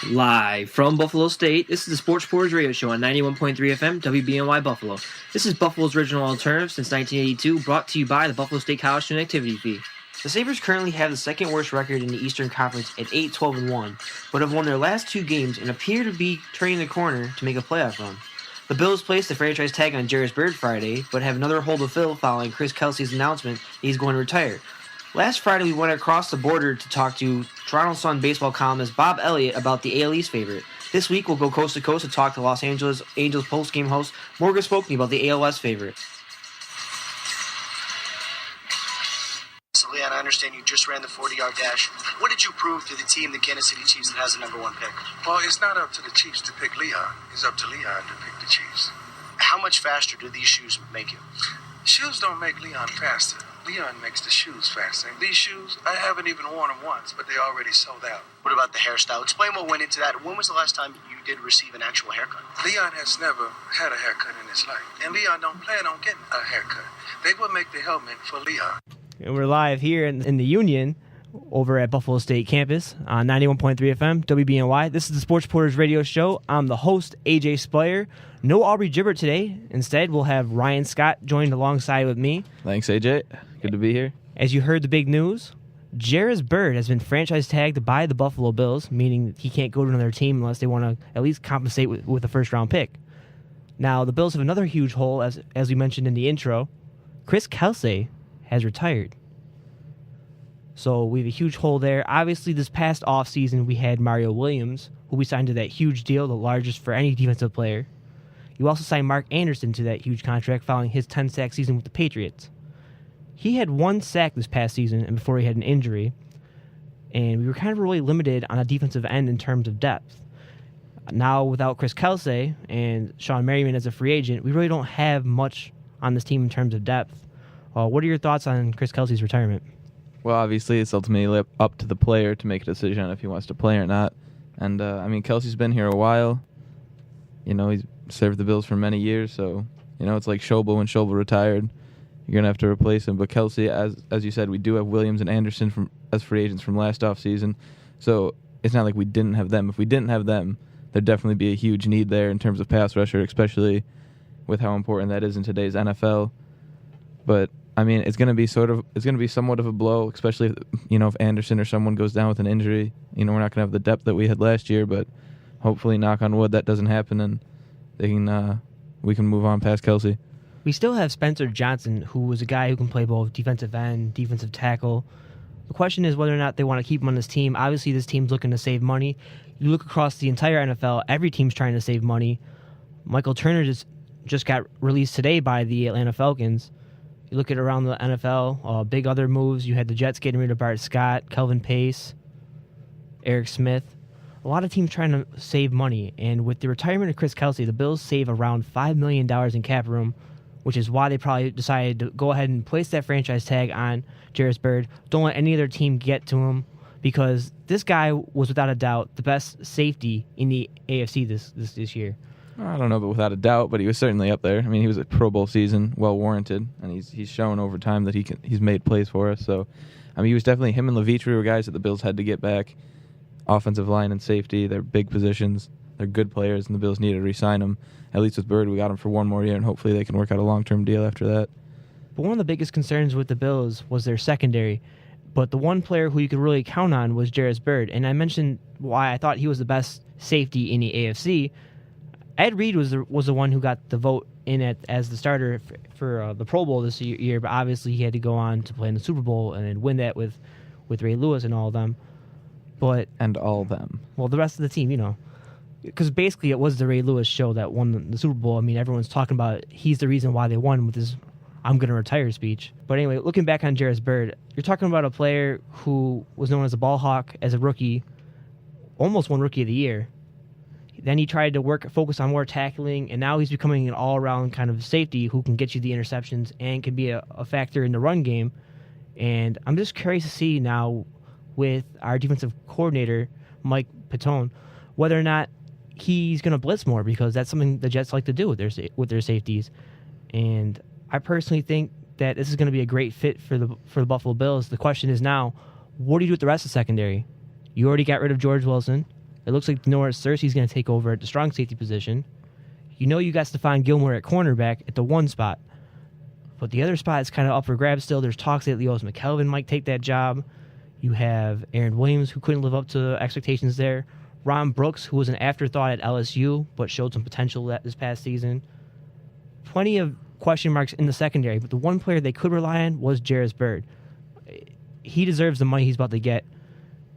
Live from Buffalo State, this is the Sports Reporters Radio Show on 91.3 FM WBNY Buffalo. This is Buffalo's original alternative since 1982, brought to you by the Buffalo State College Student Activity Fee. The Sabres currently have the second worst record in the Eastern Conference at 8-12-1, but have won their last two games and appear to be turning the corner to make a playoff run. The Bills placed the franchise tag on Jairus Byrd Friday, but have another hole to fill following Chris Kelsay's announcement that he's going to retire. Last Friday, we went across the border to talk to Toronto Sun baseball columnist Bob Elliott about the AL East favorite. This week, we'll go coast to coast to talk to Los Angeles Angels postgame host Morgan Spokny about the AL West favorite. So, Leon, I understand you just ran the 40-yard dash. What did you prove to the team, the Kansas City Chiefs, that has the number one pick? Well, it's not up to the Chiefs to pick Leon. It's up to Leon to pick the Chiefs. How much faster do these shoes make you? Shoes don't make Leon faster. Leon makes the shoes faster. These shoes, I haven't even worn them once, but they already sold out. What about the hairstyle? Explain what went into that. When was the last time you did receive an actual haircut? Leon has never had a haircut in his life, and Leon don't plan on getting a haircut. They will make the helmet for Leon. And we're live here in the Union over at Buffalo State campus on 91.3 FM, WBNY. This is the Sports Reporters Radio Show. I'm the host, AJ Speier. No Aubrey Gibert today. Instead, we'll have Ryan Scott joined alongside with me. Thanks, AJ. Good to be here. As you heard the big news, Jairus Byrd has been franchise tagged by the Buffalo Bills, meaning he can't go to another team unless they want to at least compensate with a first-round pick. Now, the Bills have another huge hole, as we mentioned in the intro. Chris Kelsay has retired. So we have a huge hole there. Obviously, this past offseason, we had Mario Williams, who we signed to that huge deal, the largest for any defensive player. You also signed Mark Anderson to that huge contract following his 10-sack season with the Patriots. He had one sack this past season and before he had an injury, and we were kind of really limited on a defensive end in terms of depth. Now, without Chris Kelsay and Sean Merriman as a free agent, we really don't have much on this team in terms of depth. What are your thoughts on Chris Kelsay's retirement? Well, obviously, it's ultimately up to the player to make a decision on if he wants to play or not. And, Kelsay's been here a while. You know, he's served the Bills for many years, so, it's like Schobel when Schobel retired. You're going to have to replace him. But Kelsay, as you said, we do have Williams and Anderson as free agents from last offseason, so it's not like we didn't have them. If we didn't have them, there'd definitely be a huge need there in terms of pass rusher, especially with how important that is in today's NFL. But it's going to be somewhat of a blow, especially if Anderson or someone goes down with an injury. We're not going to have the depth that we had last year, but hopefully, knock on wood, that doesn't happen, and we can move on past Kelsay. We still have Spencer Johnson, who was a guy who can play both defensive end, defensive tackle. The question is whether or not they want to keep him on this team. Obviously, this team's looking to save money. You look across the entire NFL, every team's trying to save money. Michael Turner just got released today by the Atlanta Falcons. You look at around the NFL, big other moves. You had the Jets getting rid of Bart Scott, Kelvin Pace, Eric Smith. A lot of teams trying to save money. And with the retirement of Chris Kelsay, the Bills save around $5 million in cap room, which is why they probably decided to go ahead and place that franchise tag on Jairus Byrd. Don't let any other team get to him, because this guy was without a doubt the best safety in the AFC this year. I don't know, but without a doubt, but he was certainly up there. He was a Pro Bowl season, well warranted, and he's shown over time that he's made plays for us. So, he was definitely, him and Levitri were guys that the Bills had to get back. Offensive line and safety, they're big positions. They're good players, and the Bills need to re-sign them. At least with Byrd, we got him for one more year, and hopefully they can work out a long-term deal after that. But one of the biggest concerns with the Bills was their secondary. But the one player who you could really count on was Jairus Byrd. And I mentioned why I thought he was the best safety in the AFC. Ed Reed was the one who got the vote in as the starter for the Pro Bowl this year, but obviously he had to go on to play in the Super Bowl and then win that with Ray Lewis and all of them. And all of them. Well, the rest of the team, because basically it was the Ray Lewis show that won the Super Bowl. Everyone's talking about he's the reason why they won with his "I'm going to retire" speech. But anyway, looking back on Jairus Byrd, you're talking about a player who was known as a ball hawk as a rookie, almost won Rookie of the Year. Then he tried to focus on more tackling, and now he's becoming an all-around kind of safety who can get you the interceptions and can be a factor in the run game. And I'm just curious to see now with our defensive coordinator, Mike Petone, whether or not he's going to blitz more, because that's something the Jets like to do with their safeties. And I personally think that this is going to be a great fit for the Buffalo Bills. The question is now, what do you do with the rest of the secondary? You already got rid of George Wilson. It looks like Norris Cersei's going to take over at the strong safety position. You know you got Stephon Gilmore at cornerback at the one spot. But the other spot is kind of up for grabs still. There's talks that Leos McKelvin might take that job. You have Aaron Williams, who couldn't live up to expectations there. Ron Brooks, who was an afterthought at LSU, but showed some potential this past season. Plenty of question marks in the secondary, but the one player they could rely on was Jairus Byrd. He deserves the money he's about to get.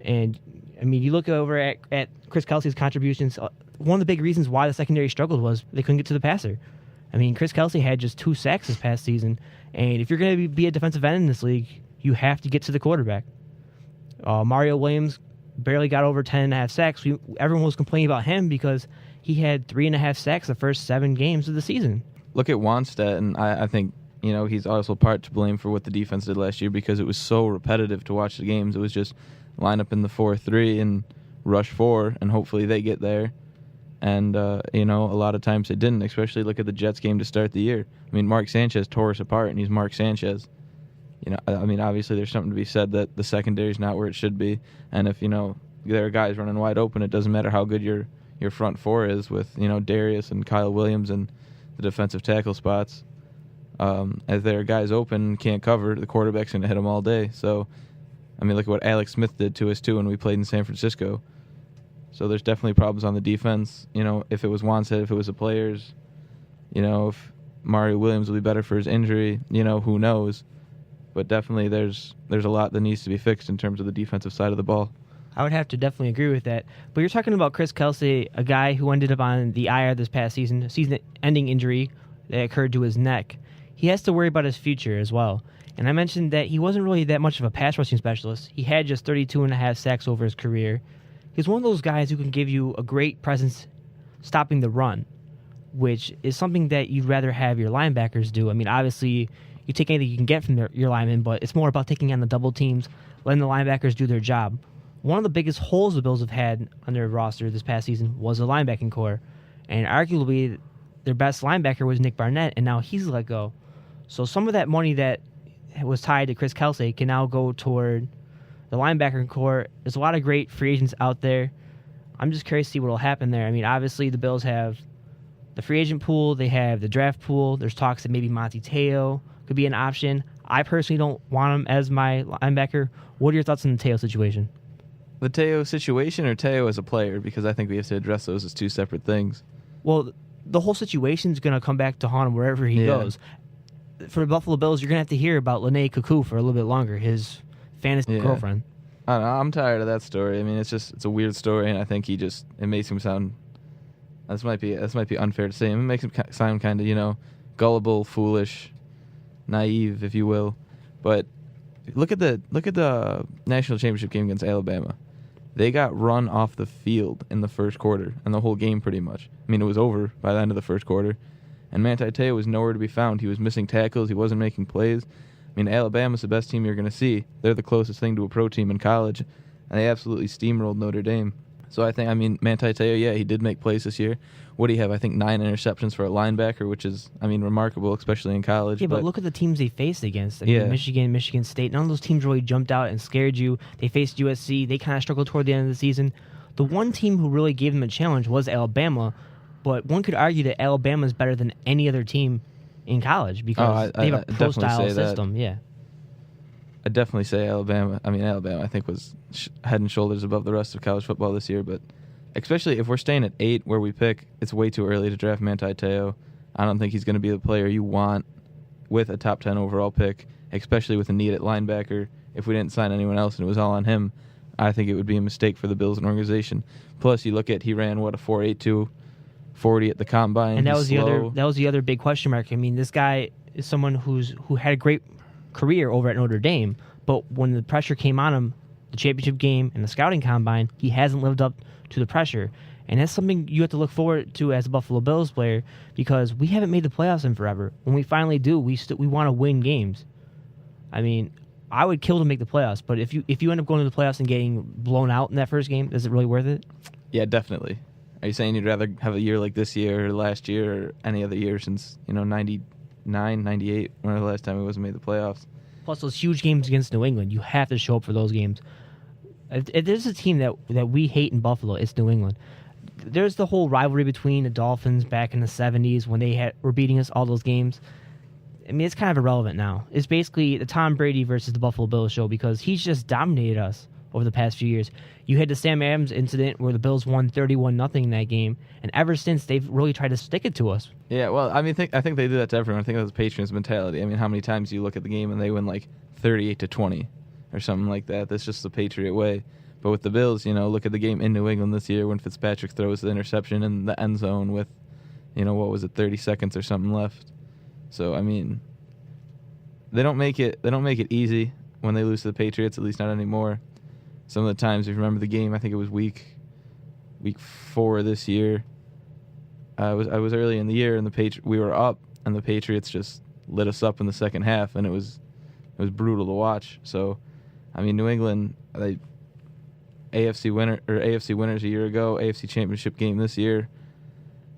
And, I mean, you look over at Chris Kelsay's contributions. One of the big reasons why the secondary struggled was they couldn't get to the passer. I mean, Chris Kelsay had just 2 sacks this past season, and if you're going to be a defensive end in this league, you have to get to the quarterback. Mario Williams barely got over 10.5 sacks. Everyone was complaining about him because he had 3.5 sacks the first 7 games of the season. Look at Wannstedt, and I think he's also part to blame for what the defense did last year because it was so repetitive to watch the games. It was just line up in the 4-3 and rush 4, and hopefully they get there. And, a lot of times they didn't, especially look at the Jets game to start the year. I mean, Mark Sanchez tore us apart, and he's Mark Sanchez. Obviously there's something to be said that the secondary's not where it should be. And if, there are guys running wide open, it doesn't matter how good your front 4 is with, Darius and Kyle Williams and the defensive tackle spots. If there are guys open and can't cover, the quarterback's going to hit them all day. So, look at what Alex Smith did to us, too, when we played in San Francisco. So there's definitely problems on the defense. If it was Wannstedt, if it was the players, if Mario Williams will be better for his injury, who knows. But definitely there's a lot that needs to be fixed in terms of the defensive side of the ball. I would have to definitely agree with that. But you're talking about Chris Kelsay, a guy who ended up on the IR this past season, a season-ending injury that occurred to his neck. He has to worry about his future as well. And I mentioned that he wasn't really that much of a pass rushing specialist. He had just 32.5 sacks over his career. He's one of those guys who can give you a great presence stopping the run, which is something that you'd rather have your linebackers do. Obviously, you take anything you can get from your linemen, but it's more about taking on the double teams, letting the linebackers do their job. One of the biggest holes the Bills have had on their roster this past season was the linebacking core, and arguably their best linebacker was Nick Barnett, and now he's let go. So some of that money that was tied to Chris Kelsay can now go toward the linebacker core. There's a lot of great free agents out there. I'm just curious to see what will happen there. Obviously the Bills have the free agent pool, they have the draft pool. There's talks that maybe Monte Teo could be an option. I personally don't want him as my linebacker. What are your thoughts on the Teo situation? The Teo situation or Teo as a player? Because I think we have to address those as two separate things. Well, the whole situation is going to come back to haunt him wherever he goes. For the Buffalo Bills, you're going to have to hear about Lene Cuckoo for a little bit longer, his fantasy girlfriend. I don't know, I'm tired of that story. It's a weird story, and I think it makes him sound. This might be unfair to say. It makes him sound kind of gullible, foolish, naive, if you will. But look at the national championship game against Alabama. They got run off the field in the first quarter, and the whole game pretty much. It was over by the end of the first quarter. And Manti Te'o was nowhere to be found. He was missing tackles. He wasn't making plays. Alabama's the best team you're going to see. They're the closest thing to a pro team in college, and they absolutely steamrolled Notre Dame. So I think, Manti Te'o, he did make plays this year. What do you have? I think 9 interceptions for a linebacker, which is, remarkable, especially in college. Yeah, but look at the teams they faced against. Michigan State. None of those teams really jumped out and scared you. They faced USC. They kind of struggled toward the end of the season. The one team who really gave them a challenge was Alabama, but one could argue that Alabama is better than any other team in college because they have a pro-style system. Yeah. I'd definitely say Alabama. Alabama, I think, was head and shoulders above the rest of college football this year. But especially if we're staying at 8 where we pick, it's way too early to draft Manti Te'o. I don't think he's going to be the player you want with a top 10 overall pick, especially with a need at linebacker. If we didn't sign anyone else and it was all on him, I think it would be a mistake for the Bills and organization. Plus, you look at he ran, a 4.82 40 at the combine. And that was the other big question mark. This guy is someone who had a great career over at Notre Dame, but when the pressure came on him, the championship game and the scouting combine, he hasn't lived up to the pressure. And that's something you have to look forward to as a Buffalo Bills player because we haven't made the playoffs in forever. When we finally do, we want to win games. I would kill to make the playoffs, but if you end up going to the playoffs and getting blown out in that first game, is it really worth it? Yeah, definitely. Are you saying you'd rather have a year like this year or last year or any other year since 99, 98, when the last time we wasn't made the playoffs? Plus those huge games against New England, you have to show up for those games. If there's a team that we hate in Buffalo, it's New England. There's the whole rivalry between the Dolphins back in the 70s when they were beating us all those games. I mean, it's kind of irrelevant now. It's basically the Tom Brady versus the Buffalo Bills show because he's just dominated us over the past few years. You had the Sam Adams incident where the Bills won 31-0 in that game, and ever since they've really tried to stick it to us. Yeah, well, I mean, I think they do that to everyone. I think that's Patriots mentality. I mean, how many times do you look at the game and they win like 38-20 or something like that? That's just the Patriot way. But with the Bills, look at the game in New England this year when Fitzpatrick throws the interception in the end zone with, what was it, 30 seconds or something left. So, I mean, they don't make it easy when they lose to the Patriots, at least not anymore. Some of the times, if you remember the game, I think it was week 4 this year. I was early in the year, and we were up, and the Patriots just lit us up in the second half, and it was brutal to watch. So, I mean, New England, AFC winners a year ago, AFC Championship game this year.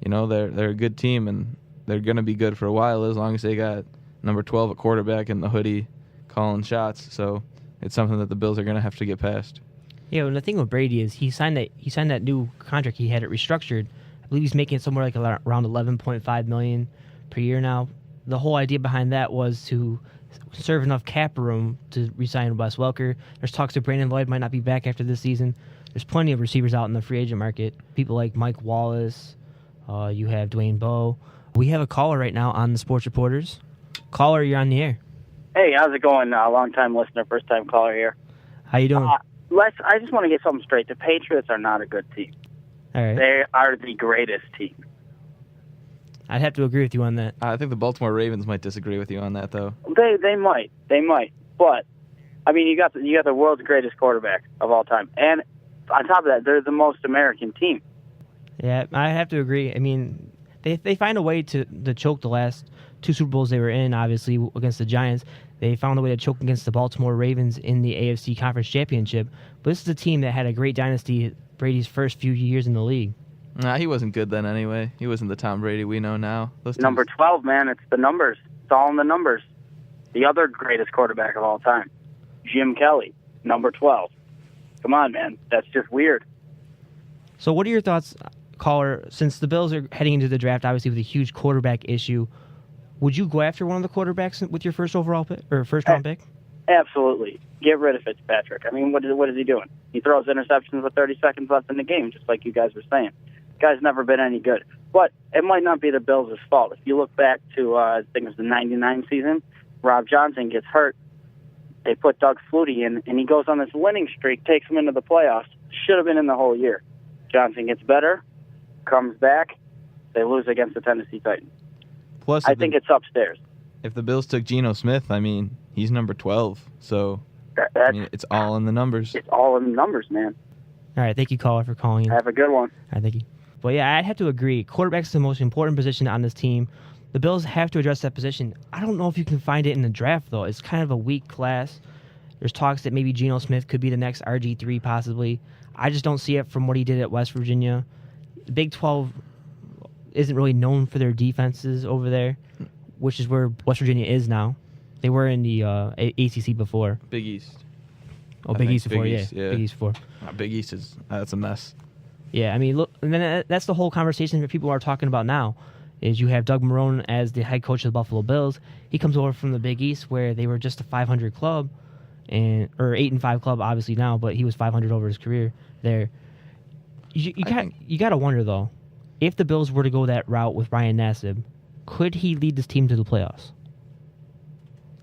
They're a good team, and they're going to be good for a while as long as they got number 12 at quarterback in the hoodie calling shots. So it's something that the Bills are going to have to get past. Yeah, and the thing with Brady is he signed that new contract. He had it restructured. I believe he's making somewhere like around $11.5 million per year now. The whole idea behind that was to serve enough cap room to re-sign Wes Welker. There's talks that Brandon Lloyd might not be back after this season. There's plenty of receivers out in the free agent market. People like Mike Wallace. You have Dwayne Bowe. We have a caller right now on the Sports Reporters. Caller, you're on the air. Hey, how's it going? Long-time listener, first-time caller here. How you doing? Les, I just want to get something straight. The Patriots are not a good team. All right. They are the greatest team. I'd have to agree with you on that. I think the Baltimore Ravens might disagree with you on that, though. They might. But, I mean, you got the world's greatest quarterback of all time. And on top of that, they're the most American team. Yeah, I have to agree. I mean, they find a way to choke the last 2 Super Bowls they were in, obviously, against the Giants. They found a way to choke against the Baltimore Ravens in the AFC Conference Championship. But this is a team that had a great dynasty Brady's first few years in the league. Nah, he wasn't good then anyway. He wasn't the Tom Brady we know now. Number 12, man, it's the numbers. It's all in the numbers. The other greatest quarterback of all time, Jim Kelly, number 12. Come on, man. That's just weird. So what are your thoughts, caller, since the Bills are heading into the draft, obviously, with a huge quarterback issue, would you go after one of the quarterbacks with your first overall pick or first round pick? Absolutely. Get rid of Fitzpatrick. I mean, what is he doing? He throws interceptions with 30 seconds left in the game, just like you guys were saying. Guy's never been any good. But it might not be the Bills' fault. If you look back to, I think it was the 99 season, Rob Johnson gets hurt. They put Doug Flutie in, and he goes on this winning streak, takes them into the playoffs. Should have been in the whole year. Johnson gets better, comes back. They lose against the Tennessee Titans. Plus, I think it's upstairs. If the Bills took Geno Smith, I mean, he's number 12. So, it's all in the numbers. It's all in the numbers, man. All right, thank you, caller, for calling in. Have a good one. All right, thank you. But yeah, I'd have to agree. Quarterback's the most important position on this team. The Bills have to address that position. I don't know if you can find it in the draft, though. It's kind of a weak class. There's talks that maybe Geno Smith could be the next RG3, possibly. I just don't see it from what he did at West Virginia. The Big 12 isn't really known for their defenses over there, which is where West Virginia is now. They were in the ACC before. Big East. Oh, Big East before, Big yeah. East, yeah. Big East before. Big East that's a mess. Yeah, I mean, look, and then that's the whole conversation that people are talking about now. Is you have Doug Marrone as the head coach of the Buffalo Bills. He comes over from the Big East, where they were just a 500 club, or 8-5 club, obviously now, but he was 500 over his career there. You got to wonder though, if the Bills were to go that route with Ryan Nassib, could he lead this team to the playoffs?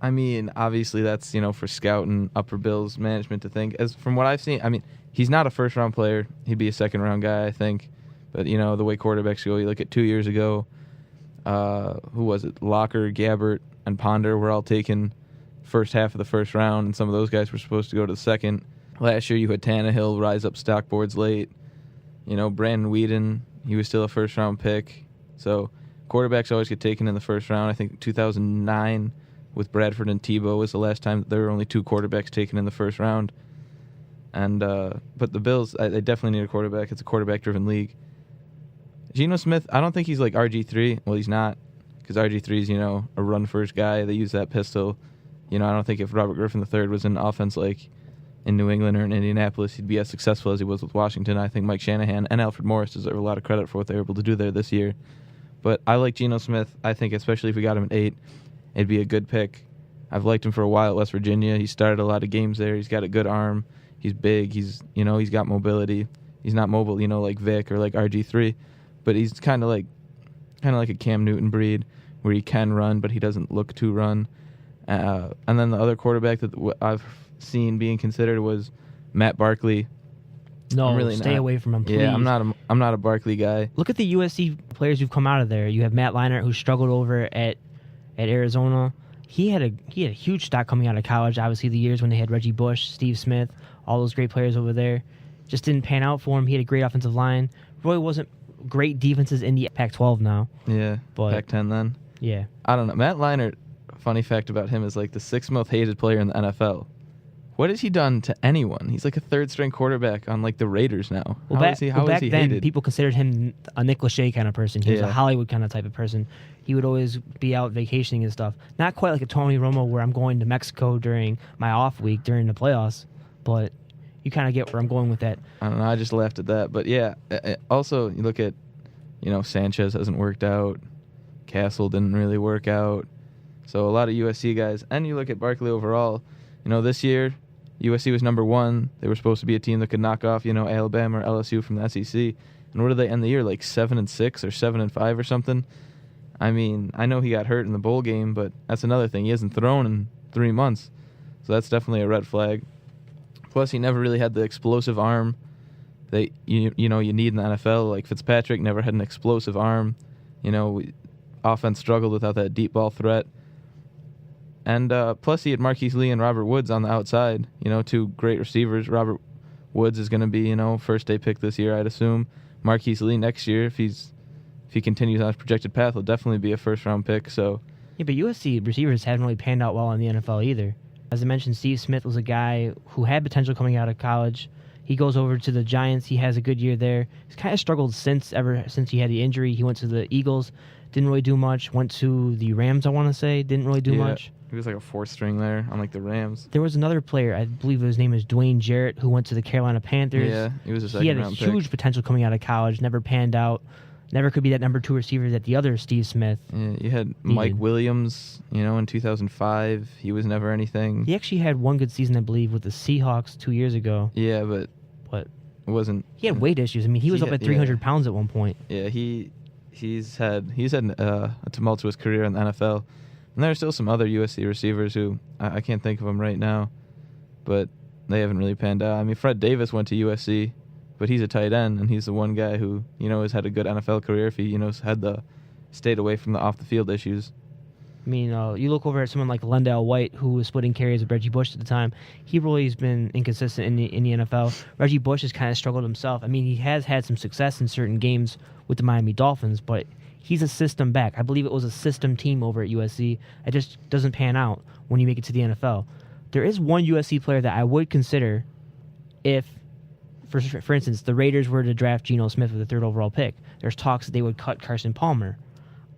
I mean, obviously that's, for scout and upper Bills management to think. As from what I've seen, I mean, he's not a first-round player. He'd be a second-round guy, I think. But, the way quarterbacks go, you look at 2 years ago, who was it? Locker, Gabbert, and Ponder were all taken first half of the first round, and some of those guys were supposed to go to the second. Last year you had Tannehill rise up stock boards late. Brandon Whedon, he was still a first-round pick. So quarterbacks always get taken in the first round. I think 2009 with Bradford and Tebow was the last time there were only 2 quarterbacks taken in the first round. And but the Bills, they definitely need a quarterback. It's a quarterback-driven league. Geno Smith, I don't think he's like RG3. Well, he's not, because RG3 is, a run-first guy. They use that pistol. I don't think if Robert Griffin III was in offense like in New England or in Indianapolis, he'd be as successful as he was with Washington. I think Mike Shanahan and Alfred Morris deserve a lot of credit for what they were able to do there this year. But I like Geno Smith. I think especially if we got him at 8, it'd be a good pick. I've liked him for a while at West Virginia. He started a lot of games there. He's got a good arm. He's big. He's got mobility. He's not mobile, like Vic or like RG3, but he's kind of like a Cam Newton breed where he can run, but he doesn't look to run. And then the other quarterback that I've seen being considered was Matt Barkley. No, really stay away from him, please. Yeah, I'm not a Barkley guy. Look at the USC players who've come out of there. You have Matt Leinart, who struggled over at Arizona. He had a huge stock coming out of college. Obviously, the years when they had Reggie Bush, Steve Smith, all those great players over there, just didn't pan out for him. He had a great offensive line. Really wasn't great defenses in the Pac-12 now. Yeah, but Pac-10 then. Yeah, I don't know. Matt Leinart, funny fact about him is like the 6th most hated player in the NFL. What has he done to anyone? He's like a third-string quarterback on like the Raiders now. Back then, hated? People considered him a Nick Lachey kind of person. He was a Yeah. Hollywood kind of type of person. He would always be out vacationing and stuff. Not quite like a Tony Romo where I'm going to Mexico during my off week during the playoffs, but you kind of get where I'm going with that. I don't know. I just laughed at that. But yeah, also you look at, Sanchez hasn't worked out. Castle didn't really work out. So a lot of USC guys. And you look at Barkley overall. This year, USC was number 1. They were supposed to be a team that could knock off, Alabama or LSU from the SEC. And what did they end the year? Like 7-6 or 7-5 or something? I mean, I know he got hurt in the bowl game, but that's another thing. He hasn't thrown in 3 months. So that's definitely a red flag. Plus, he never really had the explosive arm that you need in the NFL. Like Fitzpatrick never had an explosive arm. Offense struggled without that deep ball threat. And plus, he had Marquise Lee and Robert Woods on the outside. 2 great receivers. Robert Woods is going to be first-day pick this year, I'd assume. Marquise Lee next year, if he continues on his projected path, will definitely be a first-round pick. So yeah, but USC receivers haven't really panned out well in the NFL either. As I mentioned, Steve Smith was a guy who had potential coming out of college. He goes over to the Giants. He has a good year there. He's kind of struggled since he had the injury. He went to the Eagles, didn't really do much. Went to the Rams, I want to say, didn't really do much. He was like a 4th string there on like the Rams. There was another player, I believe his name is Dwayne Jarrett, who went to the Carolina Panthers. Yeah, he was a He had a second-round pick. huge potential coming out of college, never panned out. Never could be that number 2 receiver that the other Steve Smith. Yeah, you had Mike Williams, in 2005. He was never anything. He actually had one good season, I believe, with the Seahawks 2 years ago. Yeah, but it wasn't. He had weight issues. I mean, he was up at 300 pounds at one point. Yeah, he's had a tumultuous career in the NFL. And there are still some other USC receivers who I can't think of them right now, but they haven't really panned out. I mean, Fred Davis went to USC, but he's a tight end, and he's the one guy who has had a good NFL career if he stayed away from the off the field issues. I mean, you look over at someone like Lendale White, who was splitting carries with Reggie Bush at the time. He really has been inconsistent in the NFL. Reggie Bush has kind of struggled himself. I mean, he has had some success in certain games with the Miami Dolphins, but he's a system back. I believe it was a system team over at USC. It just doesn't pan out when you make it to the NFL. There is one USC player that I would consider if, for instance, the Raiders were to draft Geno Smith with the 3rd overall pick. There's talks that they would cut Carson Palmer.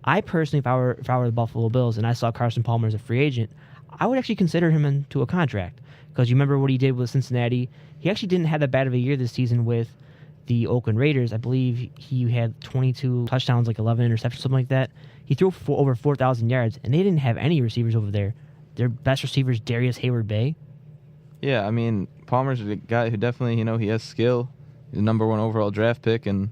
I personally, if I were the Buffalo Bills and I saw Carson Palmer as a free agent, I would actually consider him into a contract. Because you remember what he did with Cincinnati. He actually didn't have that bad of a year this season with the Oakland Raiders. I believe he had 22 touchdowns, like 11 interceptions, something like that. He threw for over 4,000 yards, and they didn't have any receivers over there. Their best receiver is Darius Hayward-Bay. Yeah, I mean, Palmer's a guy who definitely, he has skill. He's a number 1 overall draft pick, and,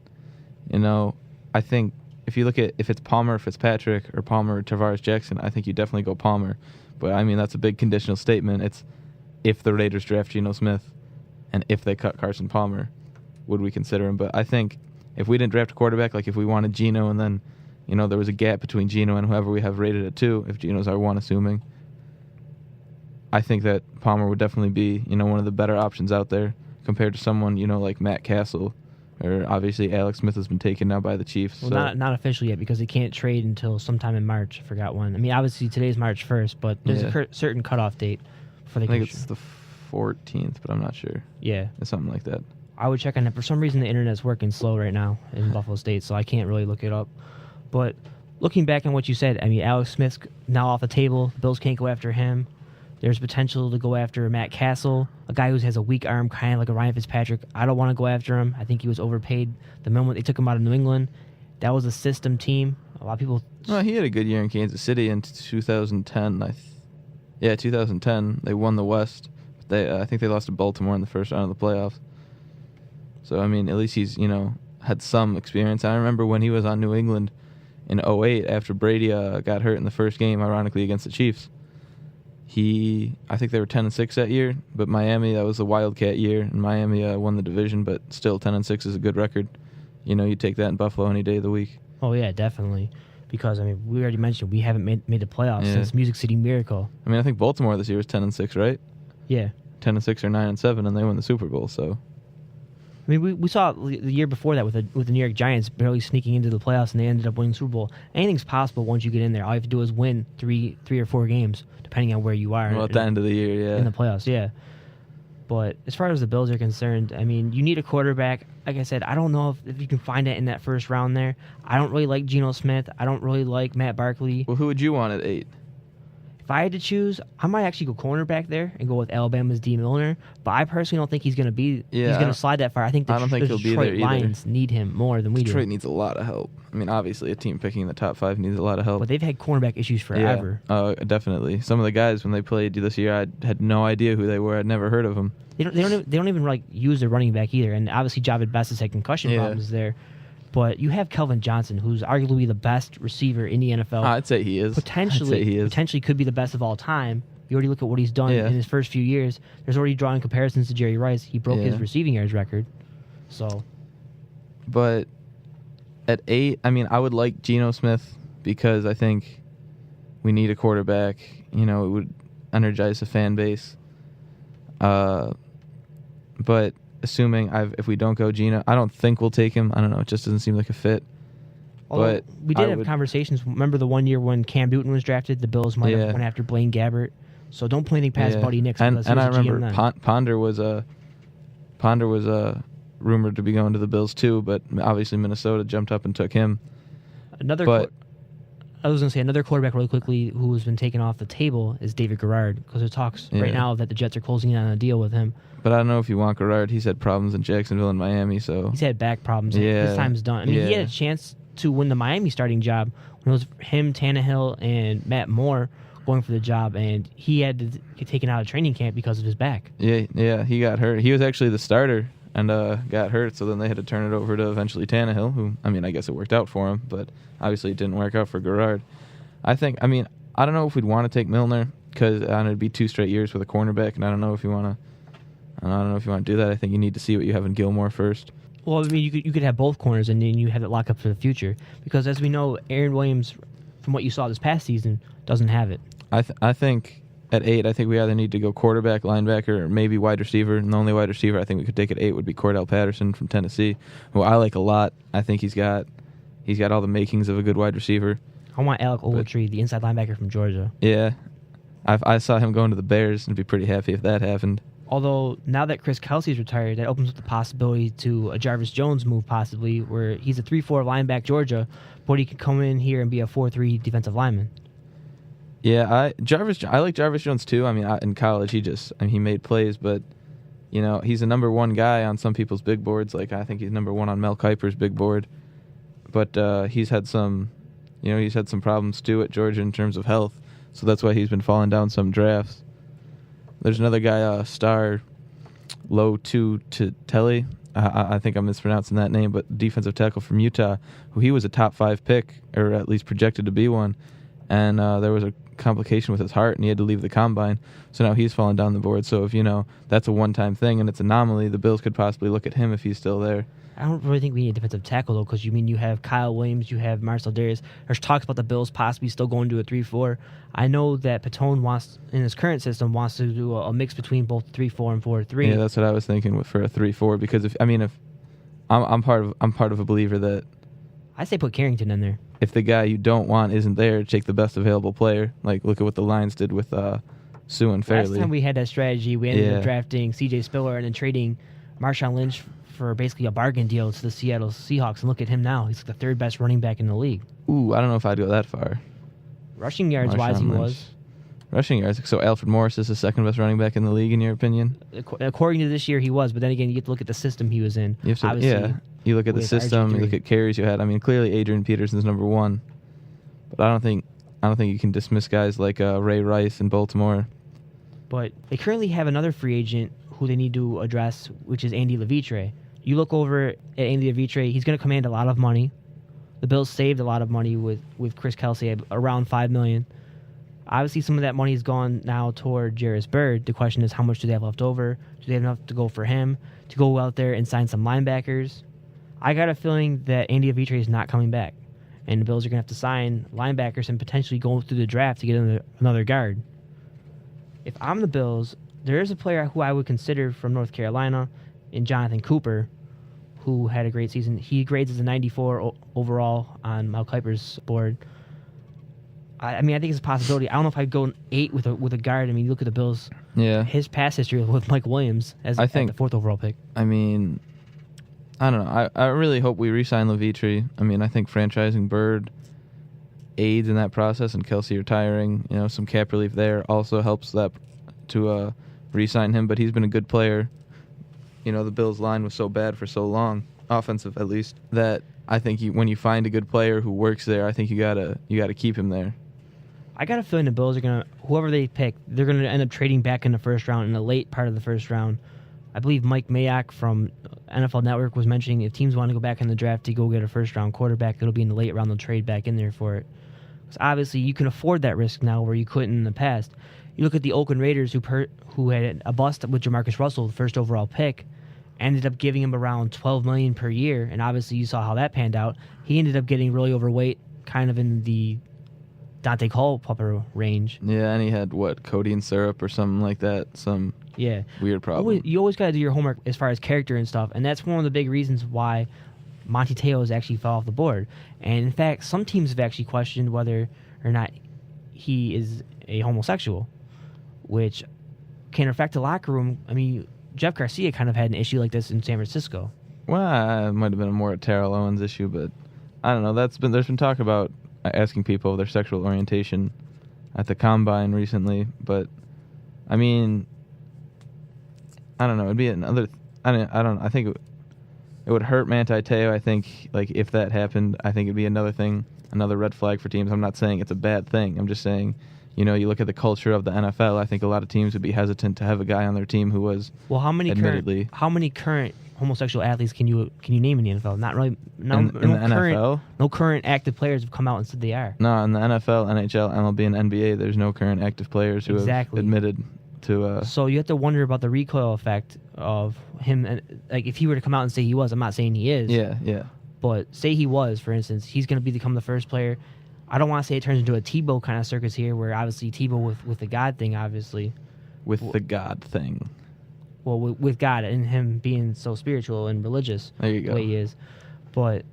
I think if you look at if it's Palmer, Fitzpatrick, or Palmer, or Tavares Jackson, I think you definitely go Palmer. But, I mean, that's a big conditional statement. It's if the Raiders draft Geno Smith and if they cut Carson Palmer, would we consider him? But I think if we didn't draft a quarterback, like if we wanted Geno and then, there was a gap between Geno and whoever we have rated at 2, if Geno's our 1, assuming, I think that Palmer would definitely be, one of the better options out there compared to someone, like Matt Castle, or obviously Alex Smith has been taken now by the Chiefs. Well, so. not officially yet because they can't trade until sometime in March. I forgot when. I mean, obviously today's March 1st, but there's a certain cutoff date for the. I think it's the 14th, but I'm not sure. Yeah, it's something like that. I would check on that. For some reason, the internet's working slow right now in Buffalo State, so I can't really look it up. But looking back on what you said, I mean, Alex Smith's now off the table. The Bills can't go after him. There's potential to go after Matt Castle, a guy who has a weak arm, kind of like a Ryan Fitzpatrick. I don't want to go after him. I think he was overpaid. The moment they took him out of New England, that was a system team. A lot of people... Well, he had a good year in Kansas City in 2010. 2010. They won the West. I think they lost to Baltimore in the first round of the playoffs. So, I mean, at least he's, had some experience. I remember when he was on New England in 2008 after Brady got hurt in the first game, ironically, against the Chiefs. I think they were 10-6 that year, but Miami, that was the Wildcat year, and Miami won the division, but still 10-6 is a good record. You take that in Buffalo any day of the week. Oh, yeah, definitely. Because, I mean, we already mentioned we haven't made the playoffs since Music City Miracle. I mean, I think Baltimore this year was 10-6, right? Yeah. 10-6 or 9-7, and they won the Super Bowl, so... I mean, we saw the year before that with the New York Giants barely sneaking into the playoffs, and they ended up winning the Super Bowl. Anything's possible once you get in there. All you have to do is win three or four games, depending on where you are. Well, at the end of the year, yeah. In the playoffs, yeah. But as far as the Bills are concerned, I mean, you need a quarterback. Like I said, I don't know if you can find it in that first round there. I don't really like Geno Smith. I don't really like Matt Barkley. Well, who would you want at 8? If I had to choose, I might actually go cornerback there and go with Alabama's D. Milner. But I personally don't think he's going to be. Yeah, he's going to slide that far. I think the he'll Detroit be there Lions need him more than we do. Detroit needs a lot of help. I mean, obviously, a team picking in the top 5 needs a lot of help. But they've had cornerback issues forever. Yeah, definitely. Some of the guys when they played this year, I had no idea who they were. I'd never heard of them. They don't even like use their running back either. And obviously, Javid Best has had concussion problems there. But you have Kelvin Johnson, who's arguably the best receiver in the NFL. I'd say he is. Potentially could be the best of all time. You already look at what he's done in his first few years. There's already drawing comparisons to Jerry Rice. He broke his receiving yards record. So, but at 8, I mean, I would like Geno Smith because I think we need a quarterback. It would energize the fan base. But assuming if we don't go Geno, I don't think we'll take him. I don't know. It just doesn't seem like a fit. Although but we did have conversations. Remember the one year when Cam Newton was drafted? The Bills might have went after Blaine Gabbert. So don't play anything past Buddy Nix. And I remember Ponder was rumored to be going to the Bills too, but obviously Minnesota jumped up and took him. Another quarterback really quickly who has been taken off the table is David Garrard, because there's talks right now that the Jets are closing in on a deal with him. But I don't know if you want Garrard. He's had problems in Jacksonville and Miami, so he's had back problems. His time's done. I mean, he had a chance to win the Miami starting job when it was him, Tannehill, and Matt Moore going for the job, and he had to get taken out of training camp because of his back. Yeah, he got hurt. He was actually the starter and got hurt, so then they had to turn it over to eventually Tannehill, who, I mean, I guess it worked out for him, but obviously it didn't work out for Garrard. I don't know if we'd want to take Milner, because it'd be 2 straight years with a cornerback, and I don't know if you want to do that. I think you need to see what you have in Gilmore first. Well, I mean, you could have both corners, and then you have it locked up for the future, because as we know, Aaron Williams, from what you saw this past season, doesn't have it. I think at 8, I think we either need to go quarterback, linebacker, or maybe wide receiver. And the only wide receiver I think we could take at 8 would be Cordell Patterson from Tennessee, who I like a lot. I think he's got all the makings of a good wide receiver. I want Alec Ogletree, the inside linebacker from Georgia. Yeah, I saw him going to the Bears and be pretty happy if that happened. Although now that Chris Kelsay's retired, that opens up the possibility to a Jarvis Jones move possibly, where he's a 3-4 linebacker Georgia, but he could come in here and be a 4-3 defensive lineman. Yeah, I like Jarvis Jones too. I mean, in college he made plays, but he's a number 1 guy on some people's big boards. Like I think he's number 1 on Mel Kiper's big board, but he's had some problems too at Georgia in terms of health. So that's why he's been falling down some drafts. There's another guy, Star Low 2 to Telly. I think I'm mispronouncing that name, but defensive tackle from Utah, who he was a top 5 pick, or at least projected to be one. And there was a complication with his heart, and he had to leave the combine. So now he's falling down the board. So if that's a one-time thing and it's an anomaly, the Bills could possibly look at him if he's still there. I don't really think we need a defensive tackle, though, because you have Kyle Williams, you have Marcel Darius. There's talks about the Bills possibly still going to a 3-4. I know that Patone in his current system, wants to do a mix between both 3-4 and 4-3. Yeah, that's what I was thinking for a 3-4, because if I'm part of a believer that I say put Carrington in there. If the guy you don't want isn't there, take the best available player. Like, look at what the Lions did with Sue and Fairley. Last time we had that strategy, we ended up drafting C.J. Spiller and then trading Marshawn Lynch for basically a bargain deal to the Seattle Seahawks. And look at him now. He's like the 3rd best running back in the league. Ooh, I don't know if I'd go that far. Rushing yards wise, he was. Rushing yards. So Alfred Morris is the second best running back in the league, in your opinion? According to this year, he was. But then again, you get to look at the system he was in. You have to, Obviously, you look at the with system. RG3. You look at carries you had. I mean, clearly Adrian Peterson's number one, but I don't think you can dismiss guys like Ray Rice in Baltimore. But they currently have another free agent who they need to address, which is Andy Levitre. You look over at Andy Levitre, he's going to command a lot of money. The Bills saved a lot of money with Chris Kelsay, around $5 million. Obviously, some of that money has gone now toward Jairus Byrd. The question is, how much do they have left over? Do they have enough to go for him, to go out there and sign some linebackers? I got a feeling that Andy Levitre is not coming back, and the Bills are going to have to sign linebackers and potentially go through the draft to get another guard. If I'm the Bills, there is a player who I would consider from North Carolina in Jonathan Cooper, who had a great season. He grades as a 94 overall on Mel Kiper's board. I think it's a possibility. I don't know if I'd go 8 with a guard. I mean, you look at the Bills. Yeah. His pass history with Mike Williams at the 4th overall pick. I mean, I don't know. I really hope we re-sign Levitre. I mean, I think franchising Byrd aids in that process, and Kelsay retiring, some cap relief there also helps that to re-sign him. But he's been a good player. The Bills' line was so bad for so long, offensive at least, that I think when you find a good player who works there, I think you gotta keep him there. I got a feeling the Bills are gonna, whoever they pick, they're gonna end up trading back in the first round, in the late part of the first round. I believe Mike Mayock from NFL Network was mentioning if teams want to go back in the draft to go get a first round quarterback, it'll be in the late round. They'll trade back in there for it. Because obviously you can afford that risk now where you couldn't in the past. You look at the Oakland Raiders who had a bust with Jamarcus Russell, the first overall pick, ended up giving him around $12 million per year, and obviously you saw how that panned out. He ended up getting really overweight, kind of in the Dante Culpepper range. Yeah, and he had codeine syrup or something like that, some weird problem. You always got to do your homework as far as character and stuff, and that's one of the big reasons why Monty Te'o actually fell off the board. And in fact, some teams have actually questioned whether or not he is a homosexual, which can affect the locker room. I mean, Jeff Garcia kind of had an issue like this in San Francisco. Well, it might have been more a Terrell Owens issue, but I don't know. There's been talk about asking people their sexual orientation at the combine recently, but I mean, I don't know. It'd be another. I think it would hurt Manti Te'o. I think if that happened, I think it'd be another red flag for teams. I'm not saying it's a bad thing. I'm just saying, you look at the culture of the NFL. I think a lot of teams would be hesitant to have a guy on their team who was how many current homosexual athletes can you name in the NFL? Not really. No, in the NFL? No current active players have come out and said they are. No, in the NFL, NHL, MLB, and NBA, there's no current active players who have admitted to. So you have to wonder about the recoil effect of him. And if he were to come out and say he was, I'm not saying he is. Yeah. But say he was, for instance, he's going to become the first player. I don't want to say it turns into a Tebow kind of circus here, where obviously Tebow with the God thing, obviously. With the God thing. Well, with God and him being so spiritual and religious, there you go, the way he is. But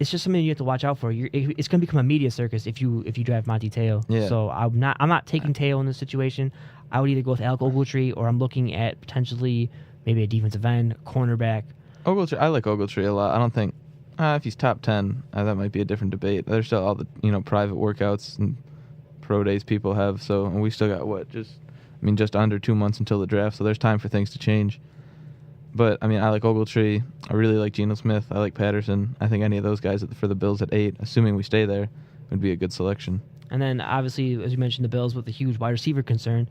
it's just something you have to watch out for. It's going to become a media circus if you draft Monty Te'o. Yeah. So I'm not taking Te'o in this situation. I would either go with Alec Ogletree, or I'm looking at potentially maybe a defensive end, cornerback. Ogletree, I like Ogletree a lot. I don't think if he's top 10, that might be a different debate. There's still all the private workouts and pro days people have. So and we still got just under 2 months until the draft, so there's time for things to change. But, I like Ogletree. I really like Geno Smith. I like Patterson. I think any of those guys for the Bills at 8, assuming we stay there, would be a good selection. And then, obviously, as you mentioned, the Bills with a huge wide receiver concern.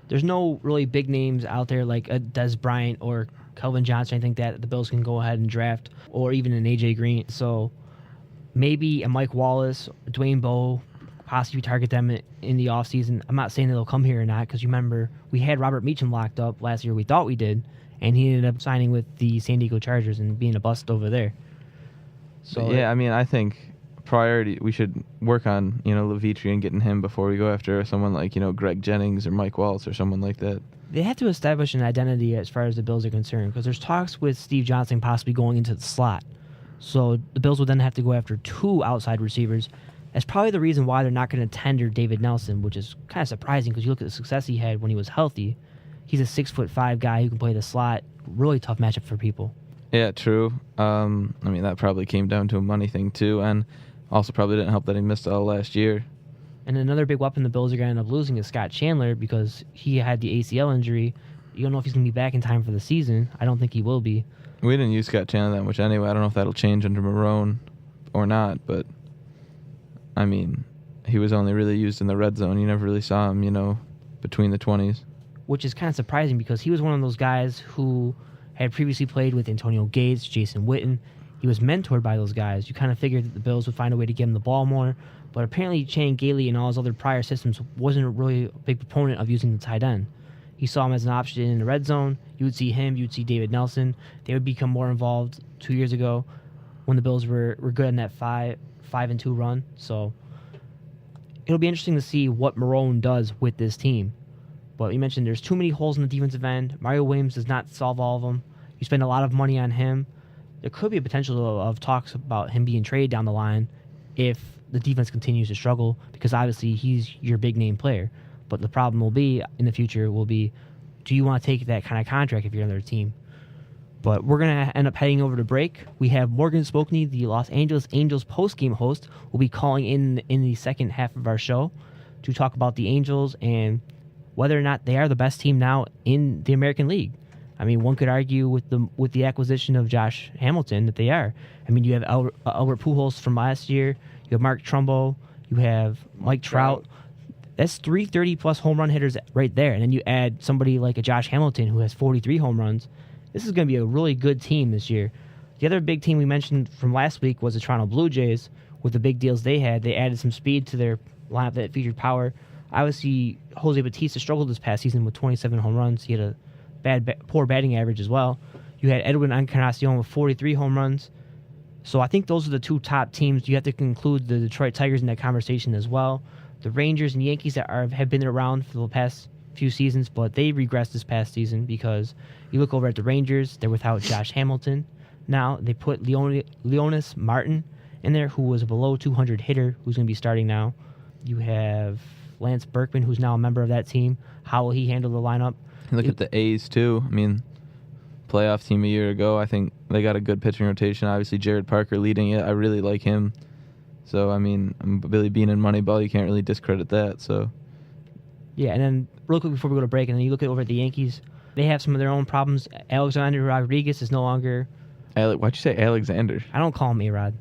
There's no really big names out there like a Des Bryant or Kelvin Johnson, anything that the Bills can go ahead and draft, or even an A.J. Green. So maybe a Mike Wallace, Dwayne Bowe, possibly target them in the offseason. I'm not saying they'll come here or not, because you remember we had Robert Meacham locked up last year. We thought we did, and he ended up signing with the San Diego Chargers and being a bust over there. So yeah, I think priority we should work on Levitre and getting him before we go after someone like Greg Jennings or Mike Wallace or someone like that. They have to establish an identity as far as the Bills are concerned, because there's talks with Steve Johnson possibly going into the slot. So the Bills would then have to go after 2 outside receivers. That's probably the reason why they're not going to tender David Nelson, which is kind of surprising because you look at the success he had when he was healthy. He's a 6'5" guy who can play the slot. Really tough matchup for people. Yeah, true. That probably came down to a money thing too, and also probably didn't help that he missed all last year. And another big weapon the Bills are going to end up losing is Scott Chandler because he had the ACL injury. You don't know if he's going to be back in time for the season. I don't think he will be. We didn't use Scott Chandler that much anyway. I don't know if that'll change under Marrone or not, but, I mean, he was only really used in the red zone. You never really saw him, between the 20s. Which is kind of surprising because he was one of those guys who had previously played with Antonio Gates, Jason Witten. He was mentored by those guys. You kind of figured that the Bills would find a way to give him the ball more, but apparently Chan Gailey and all his other prior systems wasn't really a big proponent of using the tight end. He saw him as an option in the red zone. You would see him, you would see David Nelson. They would become more involved 2 years ago when the Bills were good in that 5-2 run. So it'll be interesting to see what Marrone does with this team. But you mentioned there's too many holes in the defensive end. Mario Williams does not solve all of them. You spend a lot of money on him. There could be a potential of talks about him being traded down the line if the defense continues to struggle, because obviously he's your big name player. But the problem will be in the future will be, do you want to take that kind of contract if you're on their team? But we're going to end up heading over to break. We have Morgan Spokny, the Los Angeles Angels postgame host, will be calling in the second half of our show to talk about the Angels and whether or not they are the best team now in the American League. I mean, one could argue with the acquisition of Josh Hamilton that they are. I mean, you have Albert Pujols from last year. You have Mark Trumbo. You have Mike Trout. That's 330-plus home run hitters right there. And then you add somebody like a Josh Hamilton who has 43 home runs. This is going to be a really good team this year. The other big team we mentioned from last week was the Toronto Blue Jays. With the big deals they had, they added some speed to their lineup that featured power. Obviously, Jose Bautista struggled this past season with 27 home runs. He had a poor batting average as well. You had Edwin Encarnacion with 43 home runs. So I think those are the two top teams. You have to include the Detroit Tigers in that conversation as well. The Rangers and Yankees have been around for the past few seasons, but they regressed this past season because you look over at the Rangers, they're without Josh Hamilton. Now they put Leonis Martin in there, who was a below 200 hitter, who's going to be starting now. You have Lance Berkman, who's now a member of that team. How will he handle the lineup? Look at the A's, too. I mean, playoff team a year ago. I think they got a good pitching rotation. Obviously, Jared Parker leading it. I really like him. So, I mean, Billy Bean and Moneyball, you can't really discredit that. So, yeah, and then real quick before we go to break, and then you look over at the Yankees, they have some of their own problems. Alexander Rodriguez is no longer... Why'd you say Alexander? I don't call him A-Rod.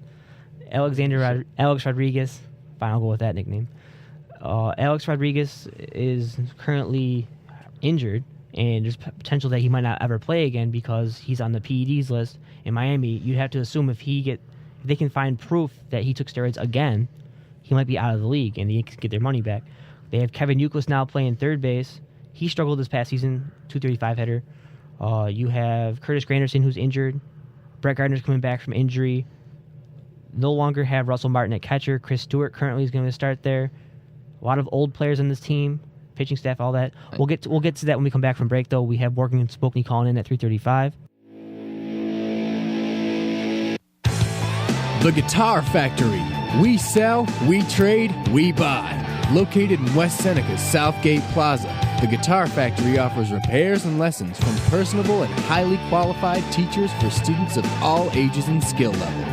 Alex Rodriguez. Fine, I'll go with that nickname. Alex Rodriguez is currently injured, and there's potential that he might not ever play again because he's on the PEDs list in Miami. You'd have to assume if they can find proof that he took steroids again, he might be out of the league, and the Yankees get their money back. They have Kevin Youkilis now playing third base. He struggled this past season, 235 hitter. You have Curtis Granderson, who's injured. Brett Gardner's coming back from injury. No longer have Russell Martin at catcher. Chris Stewart currently is going to start there. A lot of old players on this team, pitching staff, all that. We'll get to that when we come back from break, though. We have Morgan Spokny calling in at 3:35. The Guitar Factory. We sell, we trade, we buy. Located in West Seneca's Southgate Plaza, the Guitar Factory offers repairs and lessons from personable and highly qualified teachers for students of all ages and skill levels.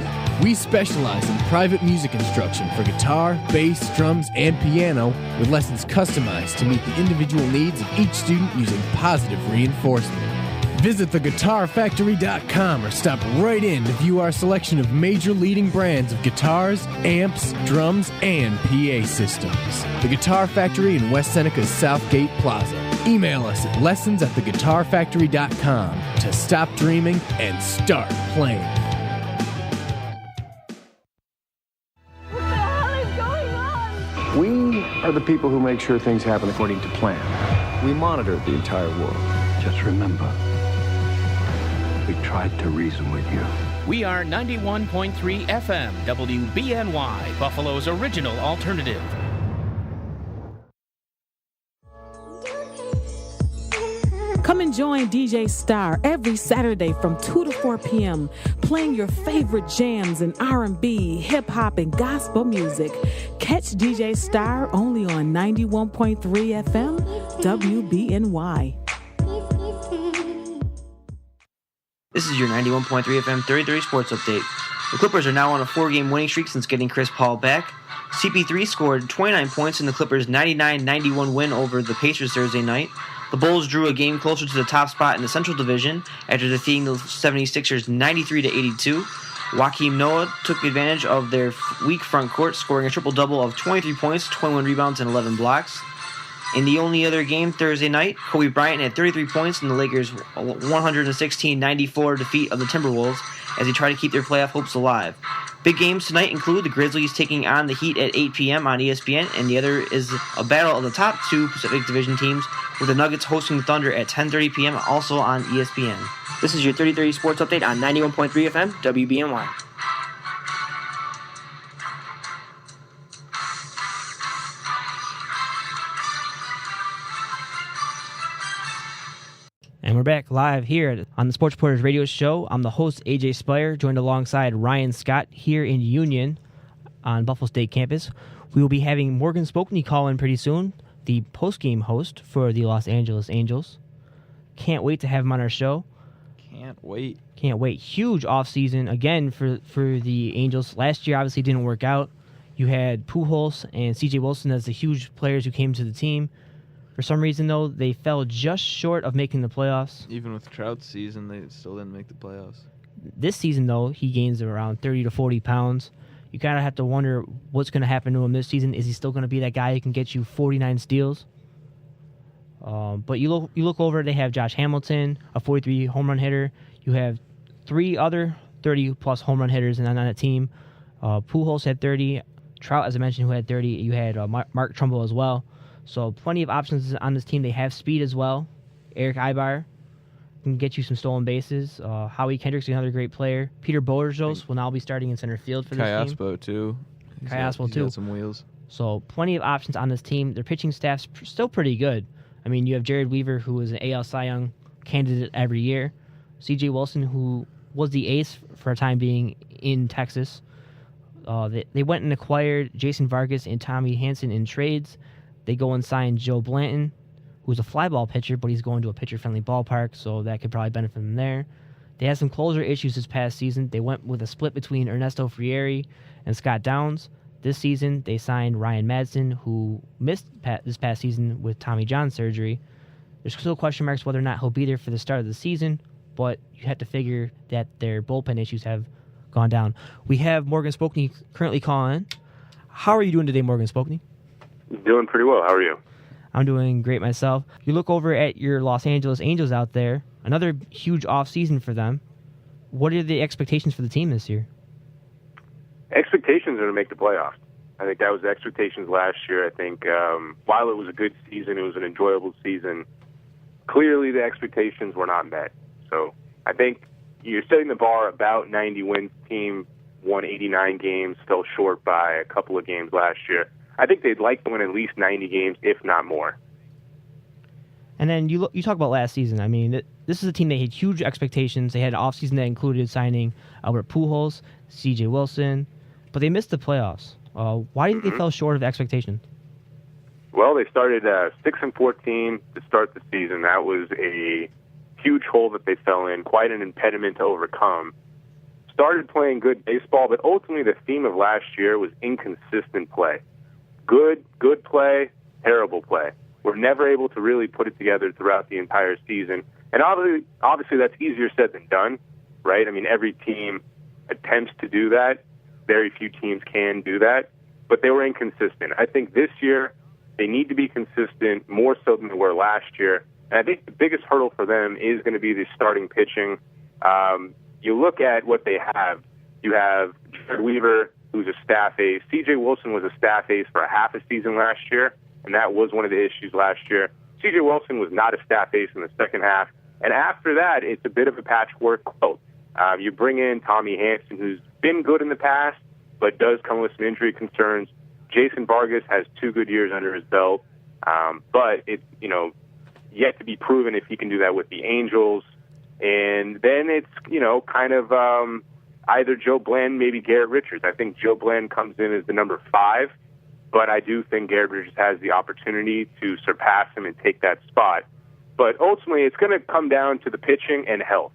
We specialize in private music instruction for guitar, bass, drums, and piano, with lessons customized to meet the individual needs of each student using positive reinforcement. Visit theguitarfactory.com or stop right in to view our selection of major leading brands of guitars, amps, drums, and PA systems. The Guitar Factory in West Seneca's Southgate Plaza. Email us at lessons@theguitarfactory.com to stop dreaming and start playing. What the hell is going on? We are the people who make sure things happen according to plan. We monitor the entire world. Just remember, we tried to reason with you. We are 91.3 FM, WBNY, Buffalo's original alternative. Come and join DJ Star every Saturday from 2 to 4 p.m., playing your favorite jams in R&B, hip-hop, and gospel music. Catch DJ Star only on 91.3 FM, WBNY. This is your 91.3 FM 30-30 Sports Update. The Clippers are now on a 4-game winning streak since getting Chris Paul back. CP3 scored 29 points in the Clippers' 99-91 win over the Pacers Thursday night. The Bulls drew a game closer to the top spot in the Central Division after defeating the 76ers 93-82. Joakim Noah took advantage of their weak front court, scoring a triple-double of 23 points, 21 rebounds, and 11 blocks. In the only other game Thursday night, Kobe Bryant had 33 points in the Lakers' 116-94 defeat of the Timberwolves as they try to keep their playoff hopes alive. Big games tonight include the Grizzlies taking on the Heat at 8 p.m. on ESPN, and the other is a battle of the top two Pacific Division teams, with the Nuggets hosting the Thunder at 10:30 p.m. also on ESPN. This is your 30:30 Sports Update on 91.3 FM WBNY. And we're back live here on the Sports Reporters Radio Show. I'm the host, AJ Speier, joined alongside Ryan Scott here in Union on Buffalo State campus. We will be having Morgan Spokny call in pretty soon, the post-game host for the Los Angeles Angels. Can't wait to have him on our show. Can't wait. Huge offseason again for the Angels. Last year obviously didn't work out. You had Pujols and C.J. Wilson as the huge players who came to the team. For some reason, though, they fell just short of making the playoffs. Even with Trout's season, they still didn't make the playoffs. This season, though, he gains around 30 to 40 pounds. You kind of have to wonder what's going to happen to him this season. Is he still going to be that guy who can get you 49 steals? But you look over, they have Josh Hamilton, a 43 home run hitter. You have three other 30-plus home run hitters on that team. Pujols had 30. Trout, as I mentioned, who had 30. You had Mark Trumbull as well. So plenty of options on this team. They have speed as well. Eric Ibar can get you some stolen bases. Howie Kendrick's another great player. Peter Borzos will now be starting in center field for this team. Kayaspo, too. He's too. got some wheels. So plenty of options on this team. Their pitching staff's still pretty good. I mean, you have Jared Weaver, who is an AL Cy Young candidate every year. C.J. Wilson, who was the ace for a time being in Texas. They went and acquired Jason Vargas and Tommy Hanson in trades. They go and sign Joe Blanton, who's a fly ball pitcher, but he's going to a pitcher-friendly ballpark, so that could probably benefit them there. They had some closer issues this past season. They went with a split between Ernesto Frieri and Scott Downs. This season, they signed Ryan Madsen, who missed this past season with Tommy John surgery. There's still question marks whether or not he'll be there for the start of the season, but you have to figure that their bullpen issues have gone down. We have Morgan Spokny currently calling. How are you doing today, Morgan Spokny? Doing pretty well. How are you? I'm doing great myself. You look over at your Los Angeles Angels out there, another huge offseason for them. What are the expectations for the team this year? Expectations are to make the playoffs. I think that was the expectations last year. I think while it was a good season, it was an enjoyable season, clearly the expectations were not met. So I think you're setting the bar about 90 wins. Team won 89 games, fell short by a couple of games last year. I think they'd like to win at least 90 games, if not more. And then you talk about last season. I mean, this is a team that had huge expectations. They had an offseason that included signing Albert Pujols, C.J. Wilson, but they missed the playoffs. Why do you think they fell short of expectation? Well, they started 6-14 to start the season. That was a huge hole that they fell in, quite an impediment to overcome. Started playing good baseball, but ultimately the theme of last year was inconsistent play. Good play, terrible play. We're never able to really put it together throughout the entire season. And obviously that's easier said than done, right? I mean, every team attempts to do that. Very few teams can do that. But they were inconsistent. I think this year they need to be consistent more so than they were last year. And I think the biggest hurdle for them is going to be the starting pitching. You look at what they have. You have Jared Weaver, who's a staff ace. C.J. Wilson was a staff ace for a half a season last year, and that was one of the issues last year. C.J. Wilson was not a staff ace in the second half, and after that, it's a bit of a patchwork quilt. You bring in Tommy Hanson, who's been good in the past, but does come with some injury concerns. Jason Vargas has 2 good years under his belt, but it's yet to be proven if he can do that with the Angels. And then it's kind of either Joe Bland, maybe Garrett Richards. I think Joe Bland comes in as the number 5, but I do think Garrett Richards has the opportunity to surpass him and take that spot. But ultimately, it's going to come down to the pitching and health.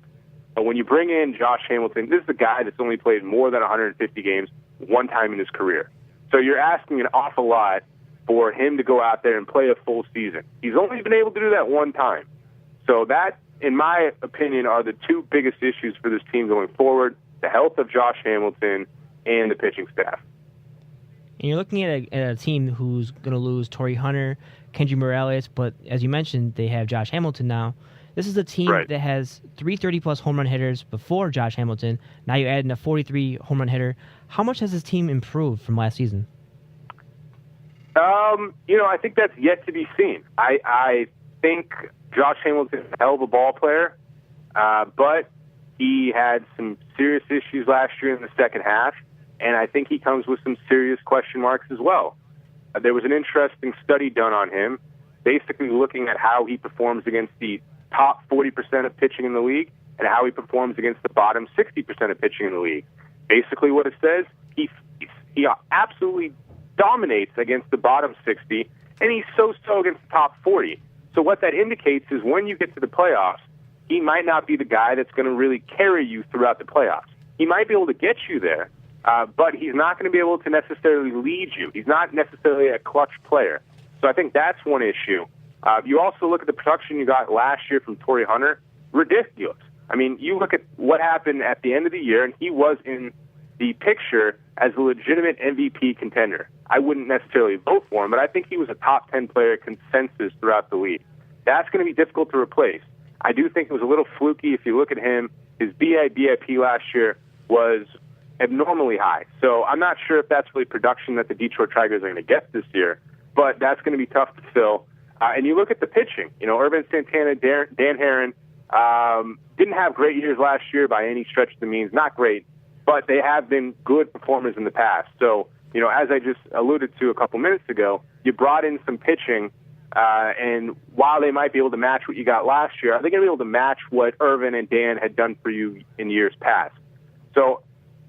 But when you bring in Josh Hamilton, this is a guy that's only played more than 150 games one time in his career. So you're asking an awful lot for him to go out there and play a full season. He's only been able to do that one time. So that, in my opinion, are the two biggest issues for this team going forward, the health of Josh Hamilton and the pitching staff. And you're looking at a team who's going to lose Torrey Hunter, Kendry Morales, but as you mentioned, they have Josh Hamilton now. This is a team that has 330-plus home run hitters before Josh Hamilton. Now you add in a 43 home run hitter. How much has this team improved from last season? I think that's yet to be seen. I think Josh Hamilton is a hell of a ball player, but he had some serious issues last year in the second half, and I think he comes with some serious question marks as well. There was an interesting study done on him, basically looking at how he performs against the top 40% of pitching in the league and how he performs against the bottom 60% of pitching in the league. Basically what it says, he absolutely dominates against the bottom 60, and he's so-so against the top 40. So what that indicates is when you get to the playoffs, he might not be the guy that's going to really carry you throughout the playoffs. He might be able to get you there, but he's not going to be able to necessarily lead you. He's not necessarily a clutch player. So I think that's one issue. You also look at the production you got last year from Torrey Hunter, ridiculous. I mean, you look at what happened at the end of the year, and he was in the picture as a legitimate MVP contender. I wouldn't necessarily vote for him, but I think he was a top 10 player consensus throughout the league. That's going to be difficult to replace. I do think it was a little fluky. If you look at him, his BIP last year was abnormally high. So I'm not sure if that's really production that the Detroit Tigers are going to get this year, but that's going to be tough to fill. And you look at the pitching. Urban Santana, Dan Herron didn't have great years last year by any stretch of the means. Not great, but they have been good performers in the past. So, as I just alluded to a couple minutes ago, you brought in some pitching, and while they might be able to match what you got last year, are they going to be able to match what Irvin and Dan had done for you in years past? So,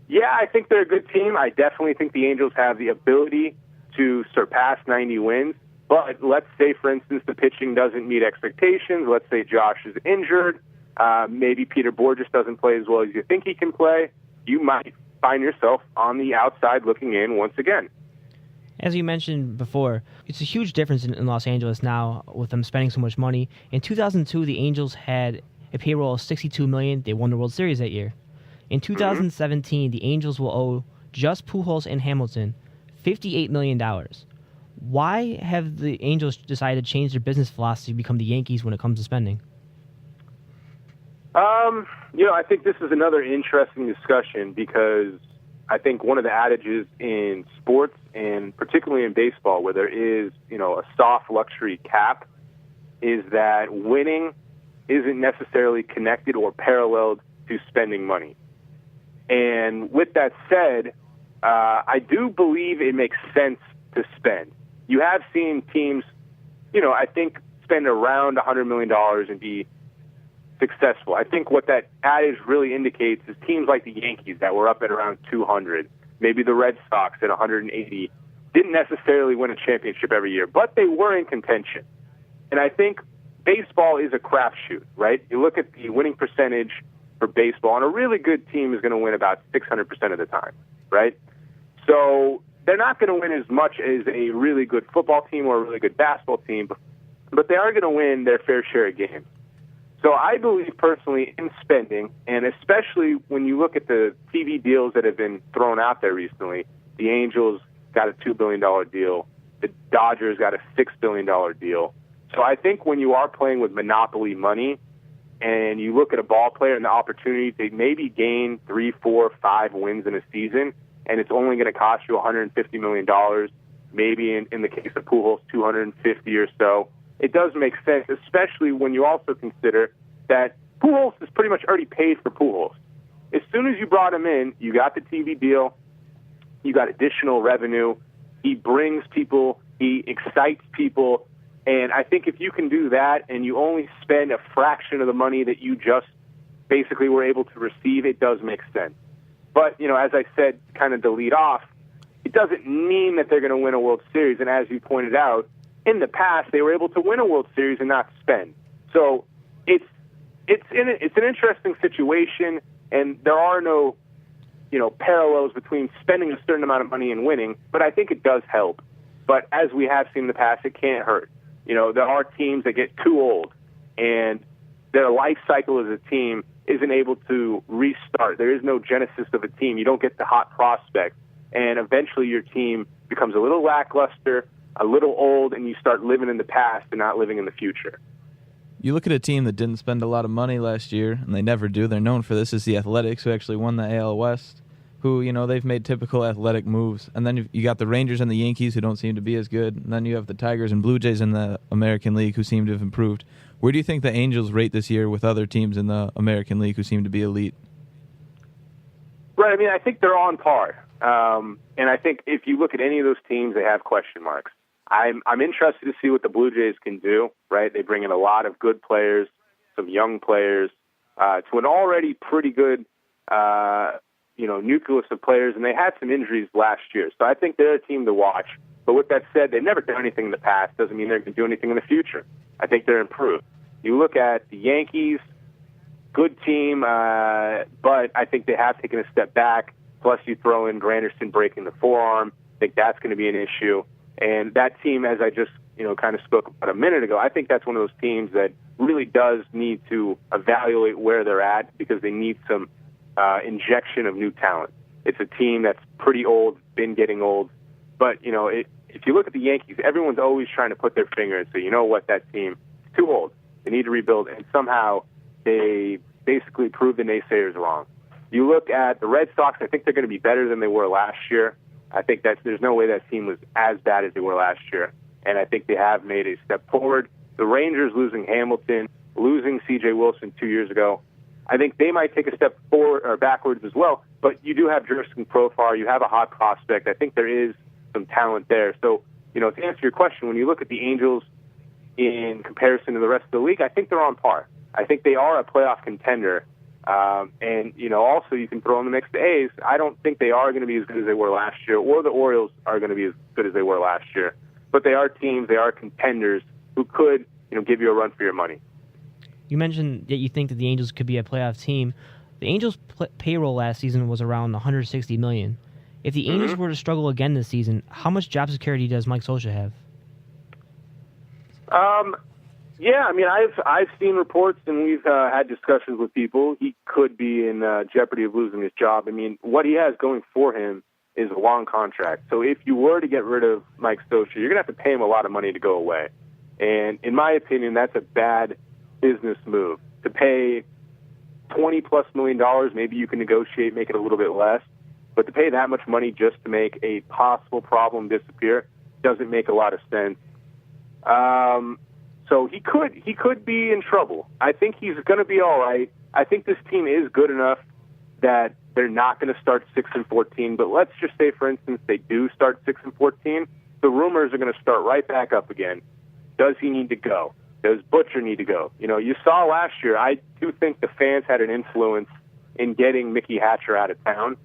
yeah, I think they're a good team. I definitely think the Angels have the ability to surpass 90 wins. But let's say, for instance, the pitching doesn't meet expectations. Let's say Josh is injured. Maybe Peter Bourjos doesn't play as well as you think he can play. You might find yourself on the outside looking in once again. As you mentioned before, it's a huge difference in Los Angeles now with them spending so much money. In 2002, the Angels had a payroll of $62 million. They won the World Series that year. In 2017, the Angels will owe just Pujols and Hamilton $58 million. Why have the Angels decided to change their business philosophy to become the Yankees when it comes to spending? I think this is another interesting discussion because I think one of the adages in sports and particularly in baseball where there is, a soft luxury cap is that winning isn't necessarily connected or paralleled to spending money. And with that said, I do believe it makes sense to spend. You have seen teams, I think, spend around $100 million and be successful. I think what that adage really indicates is teams like the Yankees that were up at around 200, maybe the Red Sox at 180, didn't necessarily win a championship every year, but they were in contention. And I think baseball is a crapshoot, right? You look at the winning percentage for baseball, and a really good team is going to win about 600% of the time, right? So they're not going to win as much as a really good football team or a really good basketball team, but they are going to win their fair share of games. So I believe personally in spending, and especially when you look at the TV deals that have been thrown out there recently, the Angels got a $2 billion deal, the Dodgers got a $6 billion deal. So I think when you are playing with monopoly money and you look at a ball player and the opportunity to maybe gain 3, 4, 5 wins in a season, and it's only going to cost you $150 million, maybe in the case of Pujols, $250 or so, it does make sense, especially when you also consider that Pujols is pretty much already paid for Pujols. As soon as you brought him in, you got the TV deal, you got additional revenue, he brings people, he excites people, and I think if you can do that and you only spend a fraction of the money that you just basically were able to receive, it does make sense. But, as I said, kind of to lead off, it doesn't mean that they're going to win a World Series, and as you pointed out, in the past, they were able to win a World Series and not spend. So it's an interesting situation, and there are no parallels between spending a certain amount of money and winning, but I think it does help. But as we have seen in the past, it can't hurt. There are teams that get too old, and their life cycle as a team isn't able to restart. There is no genesis of a team. You don't get the hot prospect, and eventually your team becomes a little lackluster, a little old, and you start living in the past and not living in the future. You look at a team that didn't spend a lot of money last year, and they never do. They're known for this, is the Athletics, who actually won the AL West, who, they've made typical athletic moves. And then you got the Rangers and the Yankees, who don't seem to be as good. And then you have the Tigers and Blue Jays in the American League, who seem to have improved. Where do you think the Angels rate this year with other teams in the American League who seem to be elite? Right, I think they're on par. And I think if you look at any of those teams, they have question marks. I'm interested to see what the Blue Jays can do, right? They bring in a lot of good players, some young players, to an already pretty good, nucleus of players, and they had some injuries last year. So I think they're a team to watch. But with that said, they've never done anything in the past. Doesn't mean they're going to do anything in the future. I think they're improved. You look at the Yankees, good team, but I think they have taken a step back. Plus you throw in Granderson breaking the forearm. I think that's going to be an issue. And that team, as I just kind of spoke about a minute ago, I think that's one of those teams that really does need to evaluate where they're at because they need some injection of new talent. It's a team that's pretty old, been getting old. But, if you look at the Yankees, everyone's always trying to put their finger and say, that team is too old. They need to rebuild. And somehow they basically prove the naysayers wrong. You look at the Red Sox, I think they're going to be better than they were last year. I think there's no way that team was as bad as they were last year. And I think they have made a step forward. The Rangers losing Hamilton, losing C.J. Wilson 2 years ago, I think they might take a step forward or backwards as well. But you do have Jurickson Profar. You have a hot prospect. I think there is some talent there. So, to answer your question, when you look at the Angels in comparison to the rest of the league, I think they're on par. I think they are a playoff contender. And, also you can throw in the mix the A's. I don't think they are going to be as good as they were last year, or the Orioles are going to be as good as they were last year. But they are teams, they are contenders who could, give you a run for your money. You mentioned that you think that the Angels could be a playoff team. The Angels' payroll last season was around $160 million. If the Angels were to struggle again this season, how much job security does Mike Scioscia have? Yeah, I've seen reports and we've had discussions with people. He could be in jeopardy of losing his job. What he has going for him is a long contract. So if you were to get rid of Mike Scioscia, you're going to have to pay him a lot of money to go away. And in my opinion, that's a bad business move. To pay $20+ million, maybe you can negotiate, make it a little bit less. But to pay that much money just to make a possible problem disappear doesn't make a lot of sense. So he could be in trouble. I think he's going to be all right. I think this team is good enough that they're not going to start 6-14. But let's just say, for instance, they do start 6-14. The rumors are going to start right back up again. Does he need to go? Does Butcher need to go? You saw last year. I do think the fans had an influence in getting Mickey Hatcher out of town,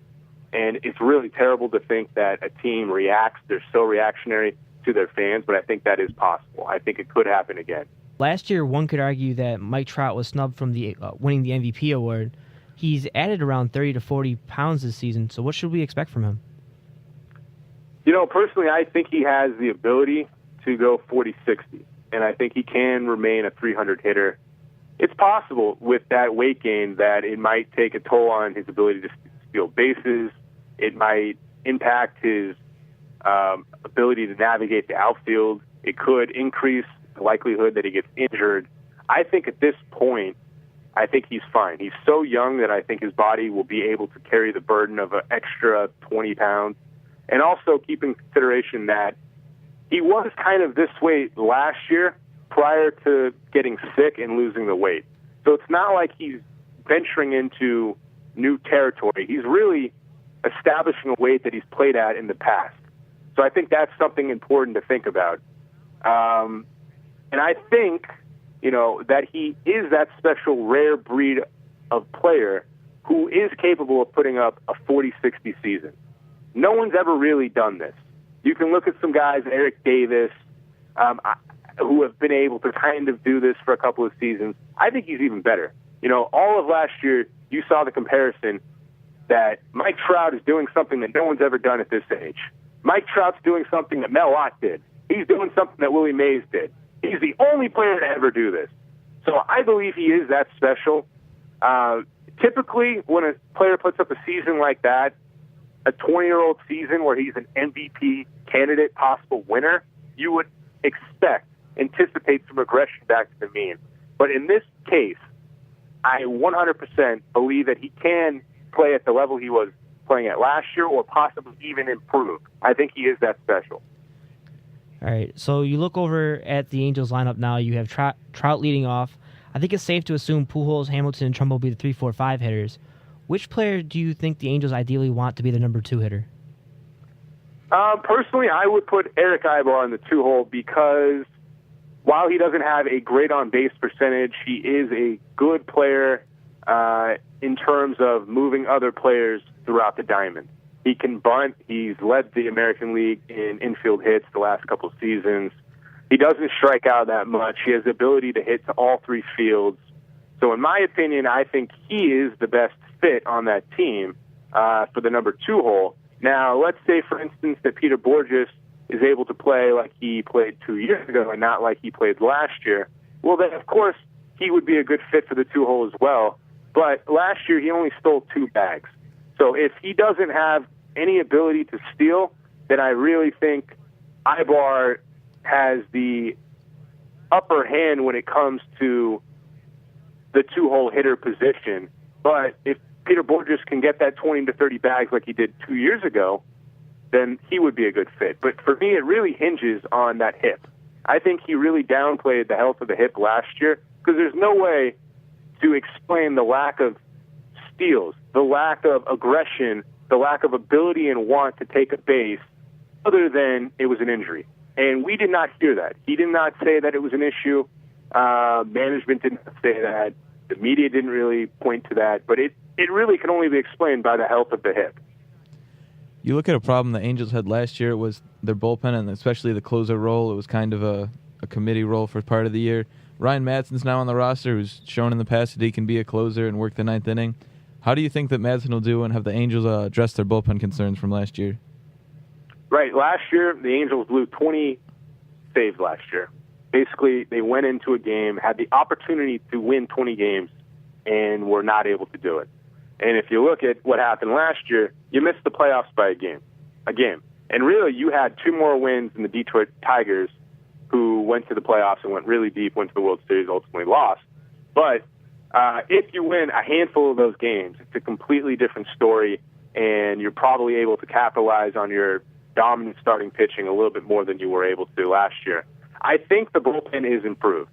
and it's really terrible to think that a team reacts. They're so reactionary to their fans, but I think that is possible. I think it could happen again. Last year, one could argue that Mike Trout was snubbed from the winning the MVP award. He's added around 30 to 40 pounds this season, so what should we expect from him? Personally, I think he has the ability to go 40-60, and I think he can remain a 300 hitter. It's possible with that weight gain that it might take a toll on his ability to steal bases. It might impact his ability to navigate the outfield. It could increase the likelihood that he gets injured. I think at this point, I think he's fine. He's so young that I think his body will be able to carry the burden of an extra 20 pounds. And also keep in consideration that he was kind of this weight last year prior to getting sick and losing the weight. So it's not like he's venturing into new territory. He's really establishing a weight that he's played at in the past. So I think that's something important to think about. And I think, that he is that special rare breed of player who is capable of putting up a 40-60 season. No one's ever really done this. You can look at some guys, Eric Davis, who have been able to kind of do this for a couple of seasons. I think he's even better. All of last year, you saw the comparison. that Mike Trout is doing something that no one's ever done at this age. Mike Trout's doing something that Mel Ott did. He's doing something that Willie Mays did. He's the only player to ever do this. So I believe he is that special. Typically, when a player puts up a season like that, a 20-year-old season where he's an MVP candidate, possible winner, you would anticipate some regression back to the mean. But in this case, I 100% believe that he can play at the level he was playing at last year or possibly even improve. I think he is that special. All right, so you look over at the Angels lineup now. You have Trout leading off. I think it's safe to assume Pujols, Hamilton, and Trumbo will be the 3, 4, 5 hitters. Which player do you think the Angels ideally want to be the number 2 hitter? Personally, I would put Eric Aybar in the 2-hole because while he doesn't have a great on-base percentage, he is a good player in terms of moving other players throughout the diamond. He can bunt. He's led the American League in infield hits the last couple of seasons. He doesn't strike out that much. He has the ability to hit to all 3 fields. So in my opinion, I think he is the best fit on that team for the number 2 hole. Now, let's say, for instance, that Peter Borges is able to play like he played 2 years ago and not like he played last year. Well, then, of course, he would be a good fit for the 2 hole as well. But last year, he only stole 2 bags. So if he doesn't have any ability to steal, then I really think Aybar has the upper hand when it comes to the 2-hole hitter position. But if Peter Borges can get that 20 to 30 bags like he did 2 years ago, then he would be a good fit. But for me, it really hinges on that hip. I think he really downplayed the health of the hip last year because there's no way to explain the lack of steals, the lack of aggression, the lack of ability and want to take a base other than it was an injury. And we did not hear that. He did not say that it was an issue. Management didn't say that. The media didn't really point to that. But it really can only be explained by the health of the hip. You look at a problem the Angels had last year, it was their bullpen and especially the closer role. It was kind of a committee role for part of the year. Ryan Madsen's now on the roster, who's shown in the past that he can be a closer and work the 9th inning. How do you think that Madsen will do, and have the Angels addressed their bullpen concerns from last year? Right. Last year, the Angels blew 20 saves last year. Basically, they went into a game, had the opportunity to win 20 games, and were not able to do it. And if you look at what happened last year, you missed the playoffs by a game. And really, you had 2 more wins than the Detroit Tigers, who went to the playoffs and went really deep, went to the World Series, ultimately lost. But if you win a handful of those games, it's a completely different story, and you're probably able to capitalize on your dominant starting pitching a little bit more than you were able to last year. I think the bullpen is improved.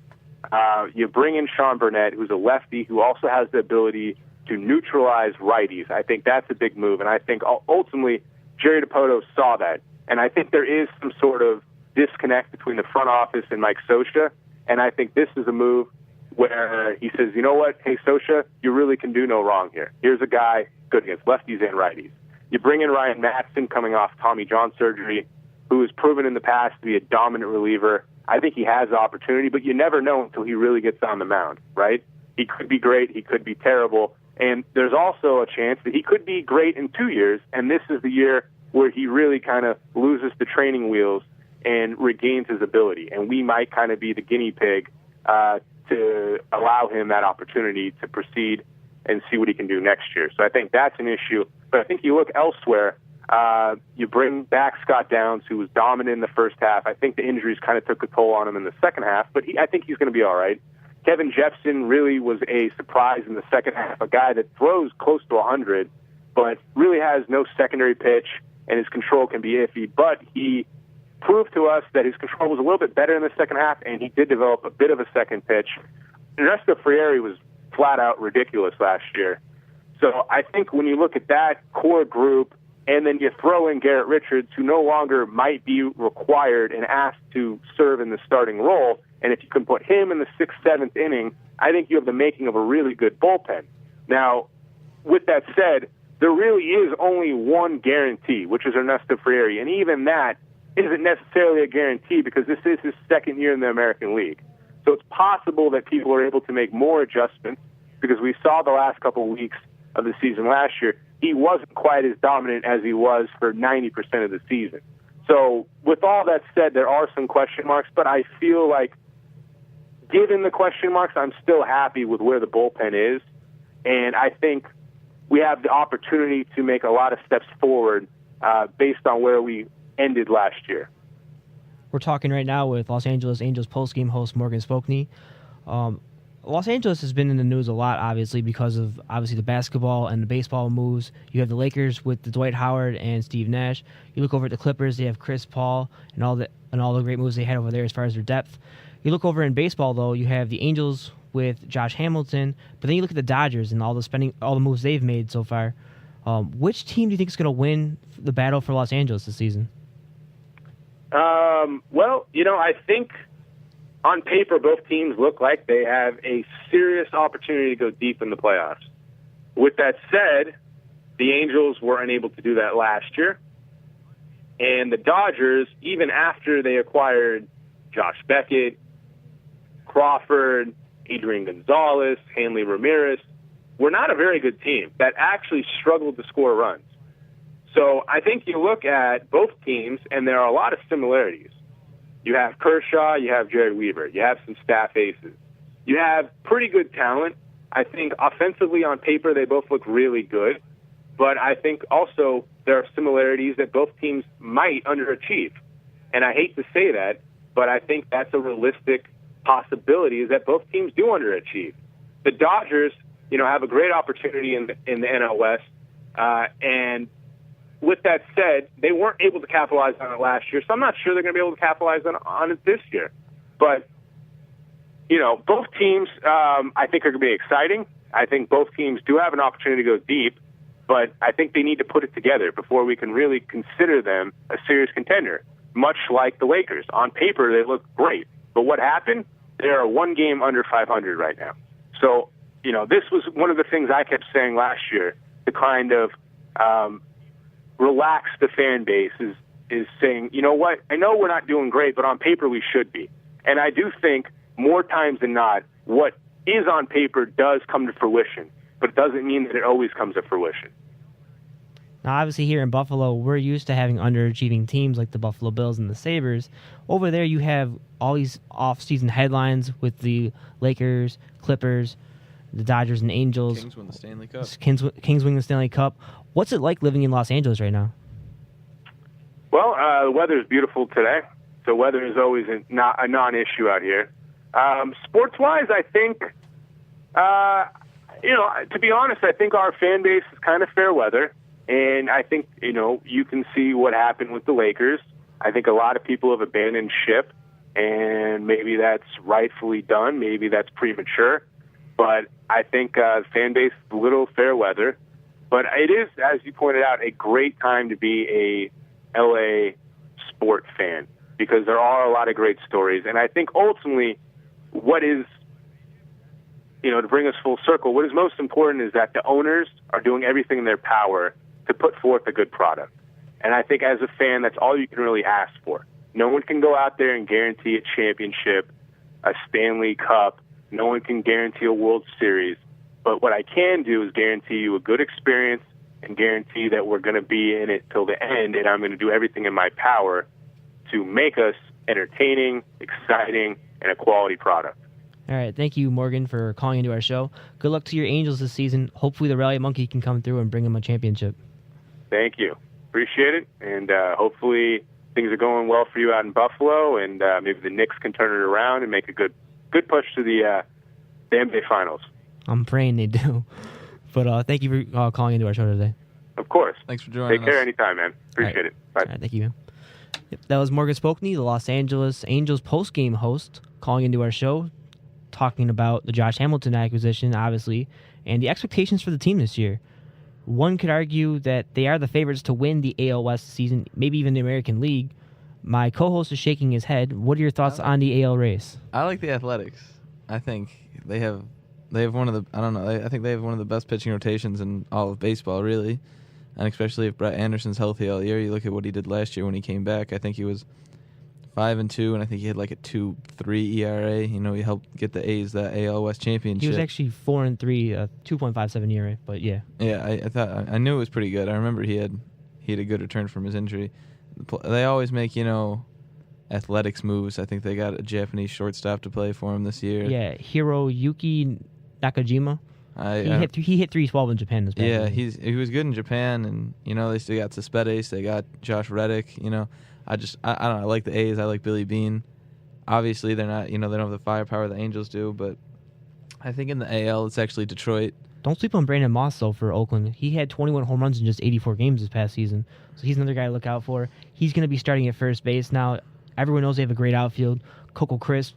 You bring in Sean Burnett, who's a lefty, who also has the ability to neutralize righties. I think that's a big move, and I think ultimately Jerry DiPoto saw that. And I think there is some sort of disconnect between the front office and Mike Scioscia, and I think this is a move where he says, you know what, hey, Scioscia, you really can do no wrong here. Here's a guy good against lefties and righties. You bring in Ryan Madsen coming off Tommy John surgery, who has proven in the past to be a dominant reliever. I think he has the opportunity, but you never know until he really gets on the mound, right? He could be great, he could be terrible, and there's also a chance that he could be great in 2 years, and this is the year where he really kind of loses the training wheels and regains his ability, and we might kind of be the guinea pig to allow him that opportunity to proceed and see what he can do next year. So I think that's an issue. But I think you look elsewhere, you bring back Scott Downs, who was dominant in the first half. I think the injuries kind of took a toll on him in the second half, but I think he's going to be all right. Kevin Jepson really was a surprise in the second half, a guy that throws close to 100, but really has no secondary pitch, and his control can be iffy. But he proved to us that his control was a little bit better in the second half, and he did develop a bit of a second pitch. Ernesto Frieri was flat-out ridiculous last year. So I think when you look at that core group, and then you throw in Garrett Richards, who no longer might be required and asked to serve in the starting role, and if you can put him in the 6th, 7th inning, I think you have the making of a really good bullpen. Now, with that said, there really is only one guarantee, which is Ernesto Frieri, and even that isn't necessarily a guarantee because this is his second year in the American League. So it's possible that people are able to make more adjustments because we saw the last couple of weeks of the season last year, he wasn't quite as dominant as he was for 90% of the season. So with all that said, there are some question marks, but I feel like given the question marks, I'm still happy with where the bullpen is. And I think we have the opportunity to make a lot of steps forward based on where we ended last year. We're talking right now with Los Angeles Angels postgame host Morgan Spokny. Los Angeles has been in the news a lot, obviously, because of the basketball and the baseball moves. You have the Lakers with the Dwight Howard and Steve Nash. You look over at the Clippers; they have Chris Paul and all the great moves they had over there as far as their depth. You look over in baseball, though, you have the Angels with Josh Hamilton, but then you look at the Dodgers and all the moves they've made so far. Which team do you think is going to win the battle for Los Angeles this season? Well, I think on paper, both teams look like they have a serious opportunity to go deep in the playoffs. With that said, the Angels were unable to do that last year. And the Dodgers, even after they acquired Josh Beckett, Crawford, Adrian Gonzalez, Hanley Ramirez, were not a very good team that actually struggled to score runs. So I think you look at both teams, and there are a lot of similarities. You have Kershaw, you have Jairus Byrd, you have some staff aces. You have pretty good talent. I think offensively on paper they both look really good, but I think also there are similarities that both teams might underachieve. And I hate to say that, but I think that's a realistic possibility, is that both teams do underachieve. The Dodgers, have a great opportunity in the NL West, and with that said, they weren't able to capitalize on it last year, so I'm not sure they're going to be able to capitalize on it this year. But, both teams, I think, are going to be exciting. I think both teams do have an opportunity to go deep, but I think they need to put it together before we can really consider them a serious contender, much like the Lakers. On paper, they look great, but what happened? They are one game under 500 right now. So, this was one of the things I kept saying last year, to kind of relax the fan base, is saying, you know what, I know we're not doing great, but on paper we should be. And I do think more times than not, what is on paper does come to fruition, but it doesn't mean that it always comes to fruition. Now, obviously here in Buffalo, we're used to having underachieving teams like the Buffalo Bills and the Sabres. Over there, you have all these off-season headlines with the Lakers, Clippers, the Dodgers, and Angels. Kings win the Stanley Cup. Kings win the Stanley Cup. What's it like living in Los Angeles right now? Well, the weather is beautiful today, so weather is always a non-issue out here. Sports-wise, I think, to be honest, I think our fan base is kind of fair weather, and I think, you can see what happened with the Lakers. I think a lot of people have abandoned ship, and maybe that's rightfully done, maybe that's premature, but I think the fan base is a little fair weather. But it is, as you pointed out, a great time to be a LA sport fan, because there are a lot of great stories. And I think ultimately what is, to bring us full circle, what is most important is that the owners are doing everything in their power to put forth a good product. And I think as a fan, that's all you can really ask for. No one can go out there and guarantee a championship, a Stanley Cup. No one can guarantee a World Series. But what I can do is guarantee you a good experience and guarantee that we're going to be in it till the end, and I'm going to do everything in my power to make us entertaining, exciting, and a quality product. All right. Thank you, Morgan, for calling into our show. Good luck to your Angels this season. Hopefully the Rally Monkey can come through and bring them a championship. Thank you. Appreciate it. And hopefully things are going well for you out in Buffalo, and maybe the Knicks can turn it around and make a good push to the NBA Finals. I'm praying they do. But thank you for calling into our show today. Of course. Thanks for joining us. Take care anytime, man. Appreciate it. Bye. All right, thank you, man. Yep, that was Morgan Spokny, the Los Angeles Angels postgame host, calling into our show, talking about the Josh Hamilton acquisition, obviously, and the expectations for the team this year. One could argue that they are the favorites to win the AL West season, maybe even the American League. My co-host is shaking his head. What are your thoughts on the AL race? I like the Athletics. I think they have one of the, I think they have one of the best pitching rotations in all of baseball, really. And especially if Brett Anderson's healthy all year. You look at what he did last year when he came back. I think he was 5-2, and I think he had like a 2.3 ERA. You know, he helped get the A's that AL West championship. He was actually 4-3, 2.57 ERA, but yeah. Yeah, I knew it was pretty good. I remember he had a good return from his injury. They always make, you know, athletics moves. I think they got a Japanese shortstop to play for him this year. Yeah, Hiroyuki Nakajima. He hit 312 in Japan this past Yeah, year. he was good in Japan, and you know they still got Cespedes, they got Josh Reddick. You know, I don't know. I like the A's. I like Billy Beane. Obviously, they're not. You know, they don't have the firepower the Angels do, but I think in the AL it's actually Detroit. Don't sleep on Brandon Moss, though, for Oakland. He had 21 home runs in just 84 games this past season, so he's another guy to look out for. He's going to be starting at first base now. Everyone knows they have a great outfield. Coco Crisp,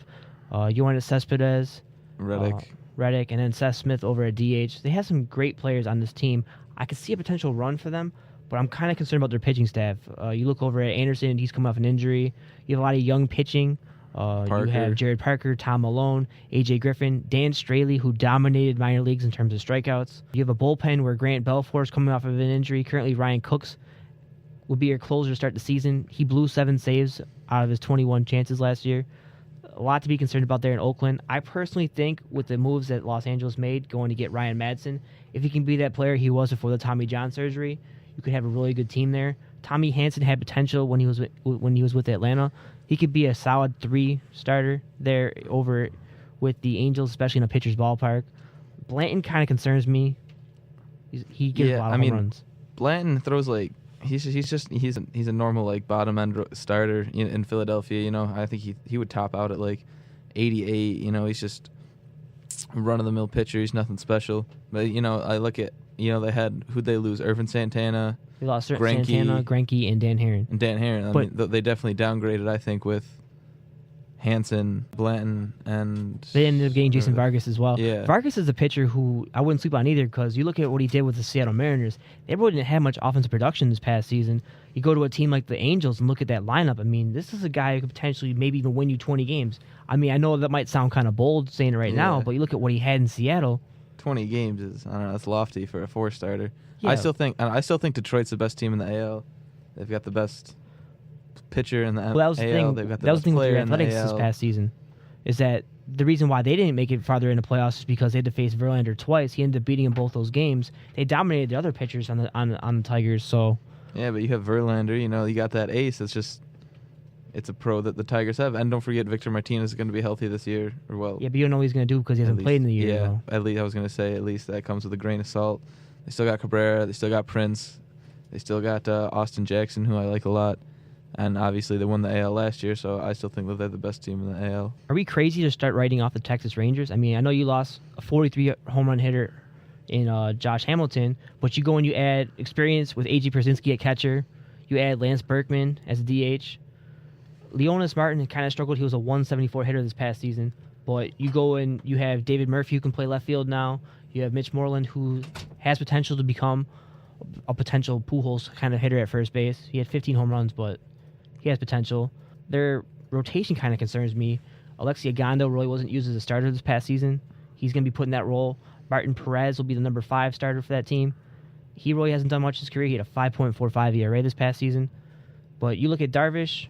Yoenis Cespedes, Reddick, and then Seth Smith over at DH. They have some great players on this team. I could see a potential run for them, but I'm kind of concerned about their pitching staff. You look over at Anderson, he's come off an injury. You have a lot of young pitching. You have Jared Parker, Tom Malone, A.J. Griffin, Dan Straley, who dominated minor leagues in terms of strikeouts. You have a bullpen where Grant Belfour's coming off of an injury. Currently, Ryan Cooks will be your closer to start the season. He blew 7 saves out of his 21 chances last year. A lot to be concerned about there in Oakland. I personally think with the moves that Los Angeles made, going to get Ryan Madsen, if he can be that player he was before the Tommy John surgery, you could have a really good team there. Tommy Hanson had potential when he was with Atlanta. He could be a solid 3 starter there over with the Angels, especially in a pitcher's ballpark. Blanton kind of concerns me. He gives a lot of home runs. Blanton throws like he's a normal like bottom end starter in Philadelphia. You know, I think he would top out at like 88. You know, he's just a run of the mill pitcher. He's nothing special. But you know, I look at who'd they lose? Irvin Santana. They lost Santana, Greinke, and Dan Herron. I mean, they definitely downgraded, I think, with Hanson, Blanton, and... They ended up getting Jason Vargas as well. Yeah. Vargas is a pitcher who I wouldn't sleep on either, because you look at what he did with the Seattle Mariners. They really didn't have much offensive production this past season. You go to a team like the Angels and look at that lineup. I mean, this is a guy who could potentially maybe even win you 20 games. I mean, I know that might sound kind of bold saying it right now, but you look at what he had in Seattle. 20 games is, I don't know, that's lofty for a 4-starter. Yeah. I still think Detroit's the best team in the AL. They've got the best pitcher in the AL. That was the thing. They've got the that was best the thing with player the in the Athletics this AL. past season, is that the reason why they didn't make it farther in the playoffs is because they had to face Verlander twice. He ended up beating in both those games. They dominated the other pitchers on the Tigers. So yeah, but you have Verlander. You know, you got that ace. It's a pro that the Tigers have, and don't forget Victor Martinez is going to be healthy this year. Or well, yeah, but you don't know what he's going to do because he hasn't played in the year. Yeah, at least I was going to say at least that comes with a grain of salt. They still got Cabrera. They still got Prince. They still got Austin Jackson, who I like a lot. And obviously they won the AL last year, so I still think that they're the best team in the AL. Are we crazy to start writing off the Texas Rangers? I mean, I know you lost a 43 home run hitter in Josh Hamilton, but you go and you add experience with A.J. Pierzynski at catcher. You add Lance Berkman as a DH. Leonis Martin kind of struggled. He was a 174 hitter this past season. But you go and you have David Murphy, who can play left field now. You have Mitch Moreland, who has potential to become a potential Pujols kind of hitter at first base. He had 15 home runs, but he has potential. Their rotation kind of concerns me. Alexi Agondo really wasn't used as a starter this past season. He's going to be put in that role. Martin Perez will be the number 5 starter for that team. He really hasn't done much in his career. He had a 5.45 ERA this past season. But you look at Darvish,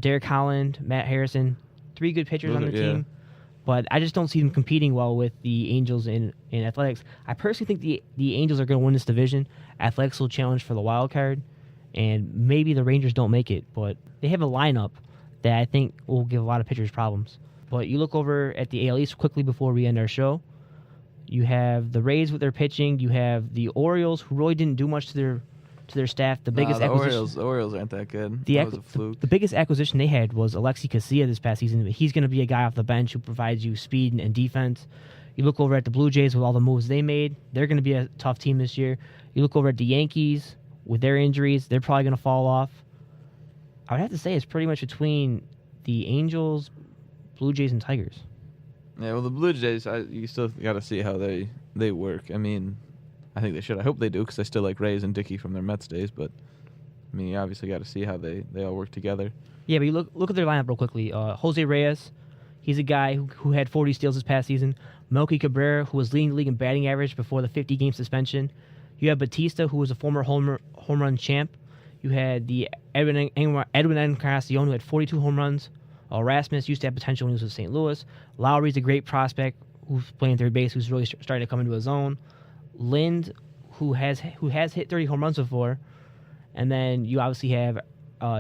Derek Holland, Matt Harrison, 3 good pitchers on the team. But I just don't see them competing well with the Angels in Athletics. I personally think the Angels are going to win this division. Athletics will challenge for the wild card, and maybe the Rangers don't make it. But they have a lineup that I think will give a lot of pitchers problems. But you look over at the AL East quickly before we end our show. You have the Rays with their pitching. You have the Orioles, who really didn't do much to their staff. The Orioles aren't that good. That was a fluke. The biggest acquisition they had was Alexi Casilla this past season. He's going to be a guy off the bench who provides you speed and defense. You look over at the Blue Jays with all the moves they made. They're going to be a tough team this year. You look over at the Yankees with their injuries. They're probably going to fall off. I would have to say it's pretty much between the Angels, Blue Jays, and Tigers. Yeah, well, the Blue Jays, you still got to see how they work. I mean, I think they should. I hope they do, because I still like Reyes and Dickey from their Mets days. But I mean, you obviously got to see how they all work together. Yeah, but you look at their lineup real quickly. Jose Reyes, he's a guy who had 40 steals this past season. Melky Cabrera, who was leading the league in batting average before the 50-game suspension. You have Batista, who was a former home run champ. You had the Edwin Encarnacion, who had 42 home runs. Rasmus used to have potential when he was with St. Louis. Lowry's a great prospect who's playing third base, who's really starting to come into his own. Lind, who has hit 30 home runs before. And then you obviously have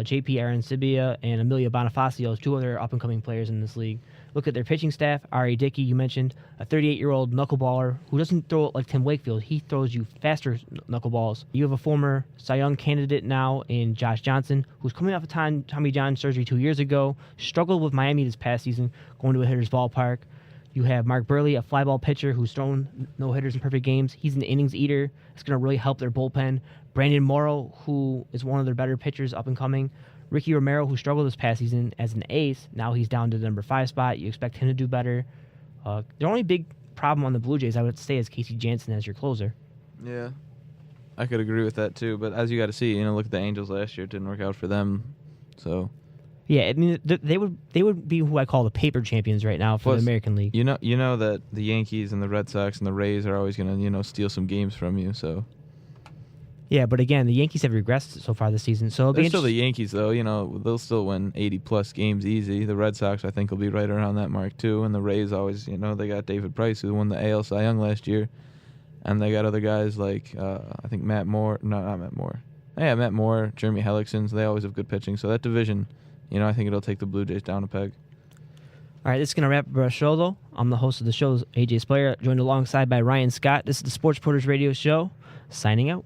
J.P. Arancibia and Emilio Bonifacio, 2 other up-and-coming players in this league. Look at their pitching staff. Ari Dickey, you mentioned, a 38-year-old knuckleballer who doesn't throw it like Tim Wakefield. He throws you faster knuckleballs. You have a former Cy Young candidate now in Josh Johnson, who's coming off a Tommy John surgery 2 years ago, struggled with Miami this past season, going to a hitter's ballpark. You have Mark Burley, a fly ball pitcher who's thrown no-hitters in perfect games. He's an innings eater. It's going to really help their bullpen. Brandon Morrow, who is one of their better pitchers up and coming. Ricky Romero, who struggled this past season as an ace. Now he's down to the number 5 spot. You expect him to do better. The only big problem on the Blue Jays, I would say, is Casey Jansen as your closer. Yeah, I could agree with that too. But as you got to see, look at the Angels last year. It didn't work out for them. So yeah, I mean they would be who I call the paper champions right now for the American League. You know that the Yankees and the Red Sox and the Rays are always going to steal some games from you. So. Yeah, but again, the Yankees have regressed so far this season. So they're still the Yankees, though. They'll still win 80-plus games easy. The Red Sox, I think, will be right around that mark, too. And the Rays always, they got David Price, who won the AL Cy Young last year. And they got other guys like, I think, Matt Moore. No, not Matt Moore. Yeah, Matt Moore, Jeremy Hellickson. So they always have good pitching. So that division, I think it'll take the Blue Jays down a peg. All right, this is going to wrap up our show, though. I'm the host of the show, AJ Speier, joined alongside by Ryan Scott. This is the Sports Porters Radio Show. Signing out.